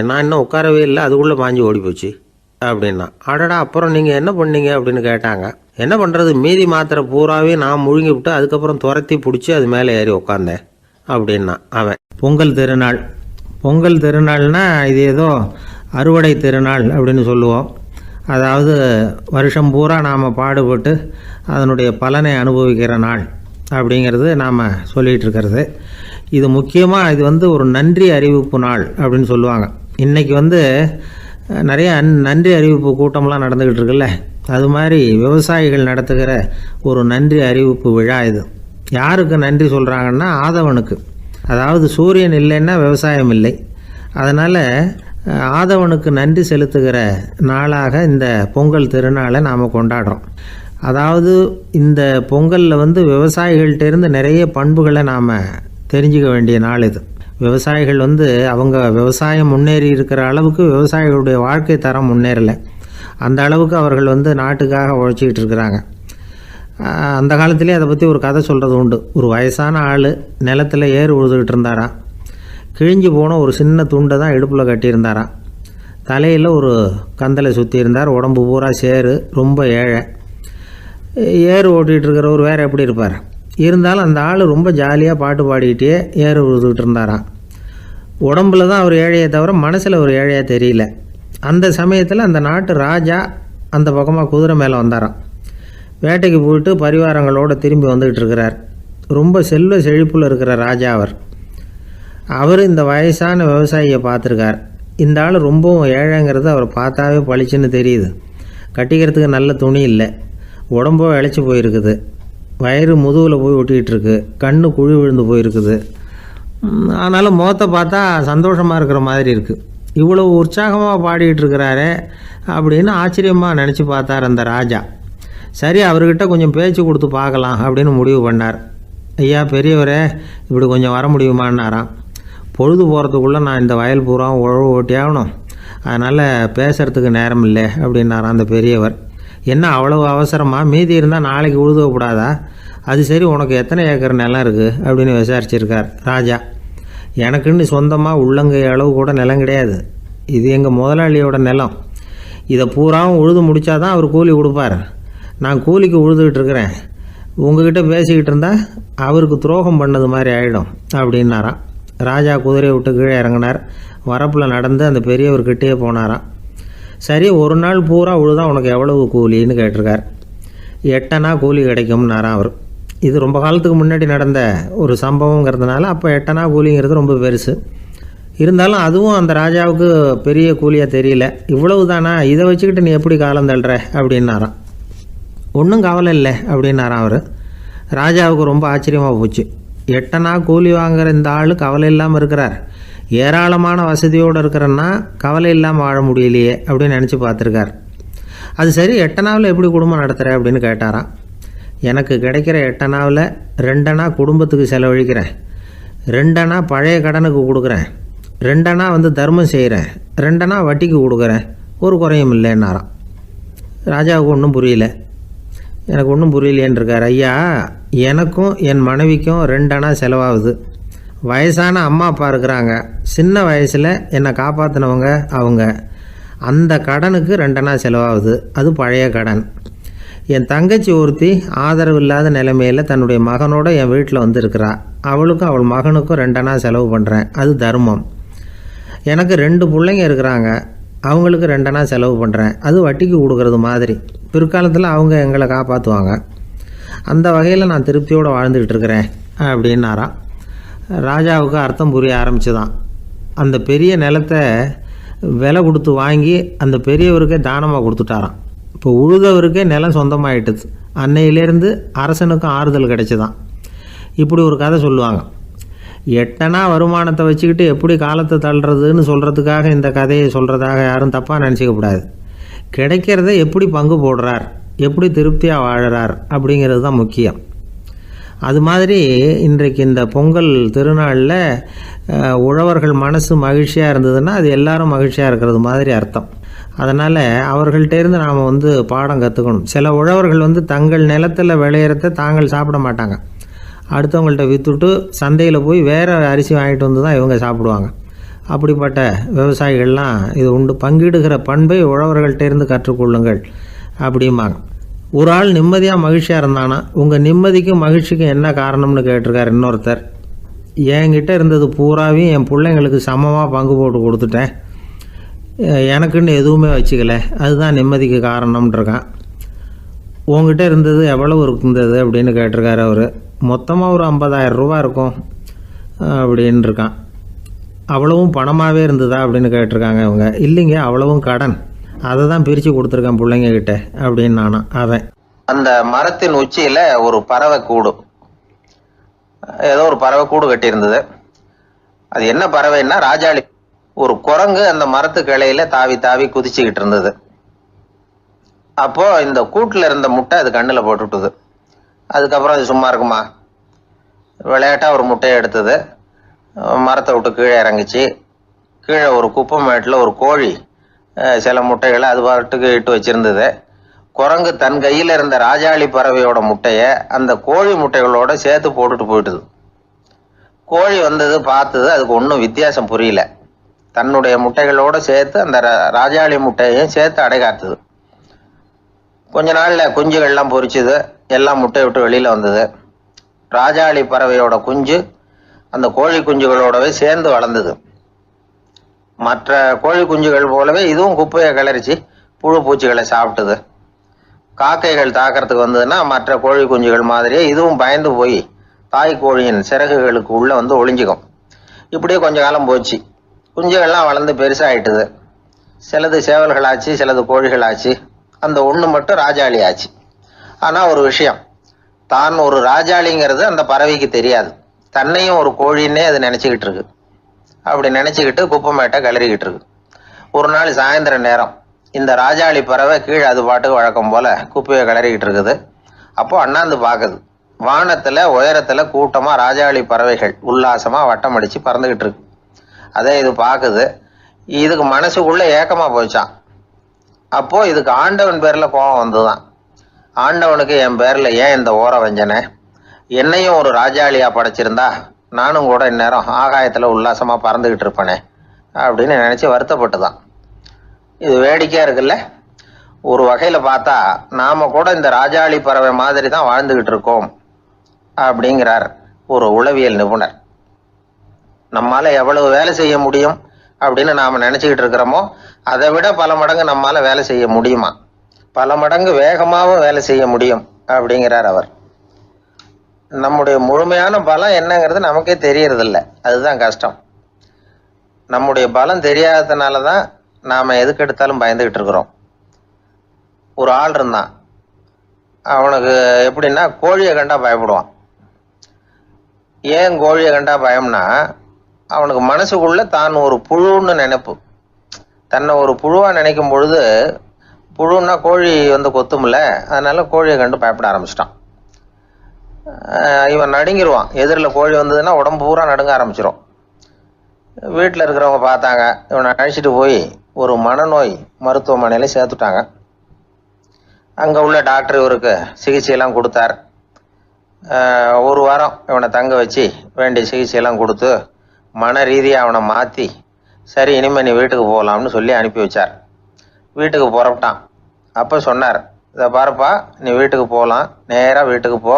நான் இன்னும் உட்காரவே இல்லை, அதுக்குள்ளே பாஞ்சு ஓடி போச்சு அப்படின்னா. அடடா, அப்புறம் நீங்கள் என்ன பண்ணீங்க அப்படின்னு கேட்டாங்க. என்ன பண்ணுறது, மீதி மாத்திரை பூராவே நான் முழுங்கி விட்டு அதுக்கப்புறம் துரத்தி பிடிச்சி அது மேலே ஏறி உட்காந்தேன் அப்படின்னா அவன். பொங்கல் திருநாள்னா இது ஏதோ அறுவடை திருநாள் அப்படின்னு சொல்லுவோம். அதாவது வருஷம் பூரா நாம் பாடுபட்டு அதனுடைய பலனை அனுபவிக்கிற நாள் அப்படிங்கிறது நாம் சொல்லிகிட்டு இருக்கிறது. இது முக்கியமாக இது ஒரு நன்றி அறிவிப்பு நாள் அப்படின்னு சொல்லுவாங்க. இன்றைக்கி நிறைய நன்றி அறிவிப்பு கூட்டம்லாம் நடந்துக்கிட்டு இருக்குல்ல, அது மாதிரி விவசாயிகள் நடத்துகிற ஒரு நன்றி அறிவிப்பு விழா இது. யாருக்கு நன்றி சொல்கிறாங்கன்னா ஆதவனுக்கு. அதாவது சூரியன் இல்லைன்னா விவசாயம் இல்லை. அதனால் ஆதவனுக்கு நன்றி செலுத்துகிற நாளாக இந்த பொங்கல் திருநாளை நாம் கொண்டாடுறோம். அதாவது இந்த பொங்கலில் விவசாயிகள்கிட்டேருந்து நிறைய பண்புகளை நாம் தெரிஞ்சுக்க வேண்டிய நாள் இது. விவசாயிகள் அவங்க விவசாயம் முன்னேறி இருக்கிற அளவுக்கு விவசாயிகளுடைய வாழ்க்கை தரம் முன்னேறலை. அந்த அளவுக்கு அவர்கள் நாட்டுக்காக உழைச்சிக்கிட்டு இருக்கிறாங்க. அந்த காலத்திலே அதை பற்றி ஒரு கதை சொல்கிறது உண்டு. ஒரு வயசான ஆள் நிலத்தில் ஏறு உழுதுகிட்டு இருந்தாராம். கிழிஞ்சு போன ஒரு சின்ன துண்டை தான் இடுப்பில் கட்டியிருந்தாராம். தலையில் ஒரு கந்தலை சுற்றி இருந்தார். உடம்பு பூரா சேரு, ரொம்ப ஏழை. ஏறு ஓட்டிகிட்டு இருக்கிறவர் வேறு எப்படி இருப்பார்? இருந்தாலும் அந்த ஆள் ரொம்ப ஜாலியாக பாட்டு பாடிக்கிட்டே ஏறு உழுதுகிட்டு இருந்தாராம். உடம்புல தான் அவர் ஏழையை தவிர மனசில் ஒரு ஏழையாக தெரியல. அந்த சமயத்தில் அந்த நாட்டு ராஜா அந்த பக்கமாக குதிரை மேலே வந்தாராம். வேட்டைக்கு போயிட்டு பரிவாரங்களோடு திரும்பி வந்துக்கிட்டு இருக்கிறார். ரொம்ப செல்வ செழிப்பில் இருக்கிற ராஜா அவர் இந்த வயசான விவசாயியை பார்த்துருக்கார். இந்த ஆள் ரொம்பவும் ஏழைங்கிறது அவர் பார்த்தாவே பளிச்சுன்னு தெரியுது. கட்டிக்கிறதுக்கு நல்ல துணி இல்லை, உடம்போ இழைச்சி போயிருக்குது, வயிறு முதுகில் போய் ஒட்டிக்கிட்டு இருக்கு, கண்ணு குழி விழுந்து போயிருக்குது. ஆனாலும் முகத்தை பார்த்தா சந்தோஷமாக இருக்கிற மாதிரி இருக்குது. இவ்வளோ உற்சாகமாக பாடிக்கிட்டு இருக்கிறாரே அப்படின்னு ஆச்சரியமாக நினச்சி பார்த்தார் அந்த ராஜா. சரி, அவர்கிட்ட கொஞ்சம் பேச்சு கொடுத்து பார்க்கலாம் அப்படின்னு முடிவு பண்ணார். ஐயா பெரியவரே, இப்படி கொஞ்சம் வர முடியுமான்னாராம். பொழுது போகிறதுக்குள்ளே நான் இந்த வயல் பூரா உழவு ஓட்டி ஆகணும், அதனால் பேசுகிறதுக்கு நேரம் இல்லை அப்படின்னாராம் அந்த பெரியவர். என்ன அவ்வளவு அவசரமாக? மீதி இருந்தால் நாளைக்கு உழுதக்கூடாதா? அது சரி, உனக்கு எத்தனை ஏக்கர் நிலம் இருக்குது அப்படின்னு விசாரிச்சிருக்கார் ராஜா. எனக்குன்னு சொந்தமாக உள்ளங்கை அளவு கூட நிலம் கிடையாது. இது எங்கள் முதலாளியோட நிலம். இதை பூராவும் உழுது முடித்தாதான் அவர் கூலி கொடுப்பார். நான் கூலிக்கு உழுதுகிட்டு இருக்கிறேன். உங்ககிட்ட பேசிக்கிட்டு இருந்தால் அவருக்கு துரோகம் பண்ணது மாதிரி ஆகிடும் அப்படின்னாராம். ராஜா குதிரையை விட்டு கீழே இறங்கினார். வரப்பில் நடந்து அந்த பெரியவர்கிட்டே போனாராம். சரி, ஒரு நாள் பூரா உழுதா உனக்கு எவ்வளவு கூலின்னு கேட்டிருக்கார். 8 அணா கூலி கிடைக்கும்னாராம் அவர். இது ரொம்ப காலத்துக்கு முன்னாடி நடந்த ஒரு சம்பவங்கிறதுனால அப்போ 8 அணா கூலிங்கிறது ரொம்ப பெருசு. இருந்தாலும் அதுவும் அந்த ராஜாவுக்கு பெரிய கூலியாக தெரியல. இவ்வளவு தானா, இதை வச்சுக்கிட்டு நீ எப்படி காலம் தள்ளுற அப்படின்னாராம். ஒன்றும் கவலை இல்லை அப்படின்னாராம் அவர். ராஜாவுக்கு ரொம்ப ஆச்சரியமாக போச்சு. 8 அணா கூலி வாங்குகிற இந்த ஆள் கவலை இல்லாமல் இருக்கிறார், ஏராளமான வசதியோடு இருக்கிறன்னா கவலை இல்லாமல் வாழ முடியலையே அப்படின்னு நினச்சி பார்த்துருக்கார். அது சரி, 8 அணாவில் எப்படி குடும்பம் நடத்துகிற அப்படின்னு கேட்டாராம். எனக்கு கிடைக்கிற 8 அணாவில் 2 அணா குடும்பத்துக்கு செலவழிக்கிறேன், 2 அணா பழைய கடனுக்கு கொடுக்குறேன், 2 அணா தர்மம் செய்கிறேன், 2 அணா வட்டிக்கு கொடுக்குறேன், ஒரு குறையும் இல்லைன்னாராம். ராஜாவுக்கு ஒன்றும் புரியல. எனக்கு ஒன்றும் புரியலேன்னு இருக்கார். ஐயா, எனக்கும் என் மனைவிக்கும் 2 அணா செலவாகுது. வயசான அம்மா அப்பா இருக்கிறாங்க, சின்ன வயசில் என்னை காப்பாற்றினவங்க அவங்க. அந்த கடனுக்கு 2 அணா செலவாகுது, அது பழைய கடன். என் தங்கச்சி ஒருத்தி ஆதரவு இல்லாத நிலைமையில் தன்னுடைய மகனோட என் வீட்டில் வந்து இருக்கிறா. அவளுக்கும் அவள் மகனுக்கும் 2 அணா செலவு பண்ணுறேன், அது தர்மம். எனக்கு 2 பிள்ளைங்க இருக்கிறாங்க, அவங்களுக்கு 2 அணா செலவு பண்ணுறேன், அது வட்டிக்கு கொடுக்கறது மாதிரி. பிற்காலத்தில் அவங்க எங்களை காப்பாற்றுவாங்க. அந்த வகையில் நான் திருப்தியோடு வாழ்ந்துக்கிட்டு இருக்கிறேன் அப்படின்னாராம். ராஜாவுக்கு அர்த்தம் புரிய ஆரம்பிச்சுதான். அந்த பெரிய நிலத்தை விலை கொடுத்து வாங்கி அந்த பெரியவருக்கே தானமாக கொடுத்துட்டாராம். இப்போ உழுதவருக்கே நிலம் சொந்தமாயிட்டுது. அன்னையிலேருந்து அரசனுக்கும் ஆறுதல் கிடைச்சிதான். இப்படி ஒரு கதை சொல்லுவாங்க. 8 அணா வருமானத்தை வச்சுக்கிட்டு எப்படி காலத்தை தள்ளுறதுன்னு சொல்கிறதுக்காக இந்த கதையை சொல்கிறதாக யாரும் தப்பாக நினச்சிக்கக்கூடாது. கிடைக்கிறத எப்படி பங்கு போடுறார், எப்படி திருப்தியாக வாழறார் அப்படிங்கிறது தான் முக்கியம். அது மாதிரி இன்றைக்கு இந்த பொங்கல் திருநாளில் உழவர்கள் மனசு மகிழ்ச்சியாக இருந்ததுன்னா அது எல்லாரும் மகிழ்ச்சியாக இருக்கிறது மாதிரி அர்த்தம். அதனால் அவர்கள்ட்டேருந்து நாம் பாடம் கற்றுக்கணும். சில உழவர்கள் தங்கள் நிலத்தில் விளையிறத தாங்கள் சாப்பிட மாட்டாங்க. அடுத்தவங்கள்ட்ட விற்றுட்டு சந்தையில் போய் வேறு அரிசி வாங்கிட்டு வந்து தான் இவங்க சாப்பிடுவாங்க. அப்படிப்பட்ட விவசாயிகள்லாம் இது உண்டு. பங்கிடுகிற பண்பை உழவர்கள்ட்டேருந்து கற்றுக்கொள்ளுங்கள் அப்படிம்பாங்க. ஒரு ஆள் நிம்மதியாக மகிழ்ச்சியாக இருந்தானா, உங்கள் நிம்மதிக்கும் மகிழ்ச்சிக்கும் என்ன காரணம்னு கேட்டிருக்கார் இன்னொருத்தர். என்கிட்ட இருந்தது பூராவையும் என் பிள்ளைங்களுக்கு சமமாக பங்கு போட்டு கொடுத்துட்டேன், எனக்குன்னு எதுவுமே வச்சுக்கல, அதுதான் நிம்மதிக்கு காரணம்ன்றிருக்கான். உங்ககிட்ட இருந்தது எவ்வளவு இருந்தது அப்படின்னு கேட்டிருக்காரு அவர். மொத்தமாக ஒரு 50,000 ரூபா இருக்கும் அப்படின்னு இருக்கான். அவ்வளவும் பணமாகவே இருந்ததா அப்படின்னு கேட்டிருக்காங்க அவங்க. இல்லைங்க, அவ்வளவும் கடன், அதை தான் பிரித்து கொடுத்துருக்கேன் பிள்ளைங்க கிட்ட அப்படின்னு நானும். அவன் அந்த மரத்தின் உச்சியில் ஒரு பறவை கூடு, ஏதோ ஒரு பறவை கூடு கட்டியிருந்தது. அது என்ன பறவைன்னா ராஜாளி. ஒரு குரங்கு அந்த மரத்து கிளையில தாவி தாவி குதிச்சுக்கிட்டு இருந்தது. அப்போ இந்த கூட்டில் இருந்த முட்டை அது கண்ணில் போட்டுவிட்டுது. அதுக்கப்புறம் அது சும்மா இருக்குமா, விளையாட்டாக ஒரு முட்டையை எடுத்தது, மரத்தை விட்டு கீழே இறங்குச்சு. கீழே ஒரு குப்பை மேட்டில் ஒரு கோழி சில முட்டைகளை அது பாட்டுக்கு இட்டு வச்சிருந்தது. குரங்கு தன் கையில் இருந்த ராஜாளி பறவையோட முட்டையை அந்த கோழி முட்டைகளோட சேர்த்து போட்டுட்டு போயிட்டுது. கோழி வந்தது, பார்த்தது, அதுக்கு ஒன்றும் வித்தியாசம் புரியல. தன்னுடைய முட்டைகளோட சேர்த்து அந்த ராஜாளி முட்டையையும் சேர்த்து அடைகாத்துது. கொஞ்ச நாள்ல குஞ்சுகள்லாம் பொரிச்சுது, எல்லாம் முட்டை விட்டு வெளியில வந்தது. ராஜாளி பறவையோட குஞ்சு அந்த கோழி குஞ்சுகளோடவே சேர்ந்து வளர்ந்தது. மற்ற கோழி குஞ்சுகள் போலவே இதுவும் குப்பையை கிளறிச்சு புழு பூச்சிகளை சாப்பிட்டுது. காக்கைகள் தாக்கிறதுக்கு வந்ததுன்னா மற்ற கோழி குஞ்சுகள் மாதிரியே இதுவும் பயந்து போய் தாய் கோழியின் சிறகுகளுக்கு உள்ள ஒளிஞ்சிக்கும். இப்படியே கொஞ்ச காலம் போச்சு. குஞ்சுகள்லாம் வளர்ந்து பெருசாயிட்டுது. சிலது சேவல்களாச்சு, சிலது கோழிகளாச்சு. அந்த ஒன்று மட்டும் ராஜாளி ஆச்சு. ஆனா ஒரு விஷயம், தான் ஒரு ராஜாளிங்கிறது அந்த பறவைக்கு தெரியாது. தன்னையும் ஒரு கோழின்னே அது நினைச்சுக்கிட்டு இருக்கு. அப்படி நினைச்சுக்கிட்டு குப்பை மேட்டை கிளறிக்கிட்டு இருக்கு. ஒரு நாள் சாயந்தர நேரம் இந்த ராஜாளி பறவை கீழே அது பாட்டுக்கு வழக்கம் போல குப்பையை கிளறிக்கிட்டு இருக்குது. அப்போ அண்ணாந்து பாக்குது. வானத்துல உயரத்துல கூட்டமா ராஜாளி பறவைகள் உல்லாசமா வட்டம் அடிச்சு பறந்துகிட்டு இருக்கு. அதே இது பாக்குது. இதுக்கு மனசுக்குள்ள ஏக்கமா போச்சான். அப்போ இதுக்கு ஆண்டவன் பேர்ல கோபம் வந்துதான். ஆண்டவனுக்கு என் பேர்ல ஏன் இந்த ஓர வஞ்சனை, என்னையும் ஒரு ராஜாளியா படைச்சிருந்தா நானும் கூட இந்நேரம் ஆகாயத்துல உல்லாசமா பறந்துகிட்டு இருப்பேனே அப்படின்னு நினைச்சு வருத்தப்பட்டுதான். இது வேடிக்கையா இருக்குல்ல. ஒரு வகையில பார்த்தா நாம கூட இந்த ராஜாளி பறவை மாதிரி தான் வாழ்ந்துகிட்டு இருக்கோம் அப்படிங்கிறார் ஒரு உளவியல் நிபுணர். நம்மால எவ்வளவு வேலை செய்ய முடியும் அப்படின்னு நாம நினைச்சுக்கிட்டு இருக்கிறோமோ அதை விட பல மடங்கு நம்மால வேலை செய்ய முடியுமா, பல மடங்கு வேகமாகவும் வேலை செய்ய முடியும் அப்படிங்கிறார் அவர். நம்முடைய முழுமையான பலம் என்னங்கிறது நமக்கே தெரியறதில்ல, அதுதான் கஷ்டம். நம்முடைய பலம் தெரியாததுனாலதான் நாம எதுக்கு எடுத்தாலும் பயந்துகிட்டு இருக்கிறோம். ஒரு ஆள் இருந்தான், அவனுக்கு எப்படின்னா கோழியை கண்டா பயப்படுவான். ஏன் கோழியை கண்டா பயம்னா, அவனுக்கு மனசுக்குள்ள தான் ஒரு புழுன்னு நினைப்பு. தன்னை ஒரு புழுவா நினைக்கும் பொழுது, புழுன்னா கோழி கொத்தும்ல, அதனால கோழியை கண்டு பயப்பட ஆரம்பிச்சிட்டான். இவன் நடுங்கிடுவான். எதிரில் கோழி வந்ததுன்னா உடம்பு பூரா நடுங்க ஆரம்பிச்சிடும். வீட்டில் இருக்கிறவங்க பார்த்தாங்க. இவனை அழைச்சிட்டு போய் ஒரு மனநோய் மருத்துவமனையில சேர்த்துட்டாங்க. அங்க உள்ள டாக்டர் இவருக்கு சிகிச்சையெல்லாம் கொடுத்தார். ஒரு வாரம் இவனை தங்க வச்சு வேண்டிய சிகிச்சையெல்லாம் கொடுத்து மன ரீதியாக அவனை மாற்றி, சரி இனிமே நீ வீட்டுக்கு போகலாம்னு சொல்லி அனுப்பி வச்சார். வீட்டுக்கு புறப்பட்டான். அப்போ சொன்னார், இதை பாருப்பா, நீ வீட்டுக்கு போகலாம், நேராக வீட்டுக்கு போ,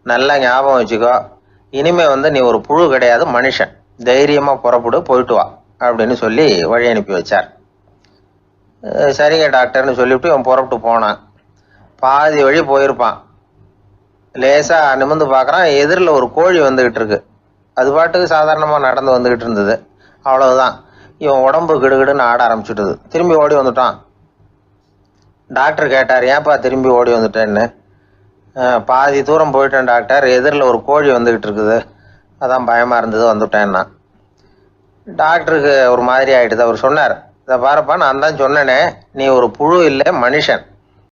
நல்லா ஞாபகம் வச்சுக்கோ, இனிமே நீ ஒரு புழு கிடையாது, மனுஷன், தைரியமா புறப்படு, போயிட்டு வா அப்படின்னு சொல்லி வழி அனுப்பி வச்சார். சரிங்க டாக்டர்னு சொல்லிவிட்டு இவன் புறப்பட்டு போனான். பாதி வழி போயிருப்பான். லேசா நிமிர்ந்து பார்க்கறான், எதிரில் ஒரு கோழி வந்துகிட்டு இருக்கு. அது பாட்டுக்கு சாதாரணமா நடந்து வந்துகிட்டு இருந்தது. அவ்வளவுதான், இவன் உடம்பு கிடுகிடுன்னு ஆட ஆரம்பிச்சுட்டுது. திரும்பி ஓடி வந்துட்டான். டாக்டர் கேட்டார், ஏன்பா திரும்பி ஓடி வந்துட்டேன்னு. பாதி தூரம் போயிட்டேன் டாக்டர், எதிரில் ஒரு கோழி வந்துகிட்டு இருக்குது, அதான் பயமா இருந்தது, வந்துட்டேன்னா. டாக்டருக்கு ஒரு மாதிரி ஆயிடுது. அவர் சொன்னார், இதை பாருப்பா, நான் தான் சொன்னேனே, நீ ஒரு புழு இல்லை, மனுஷன்,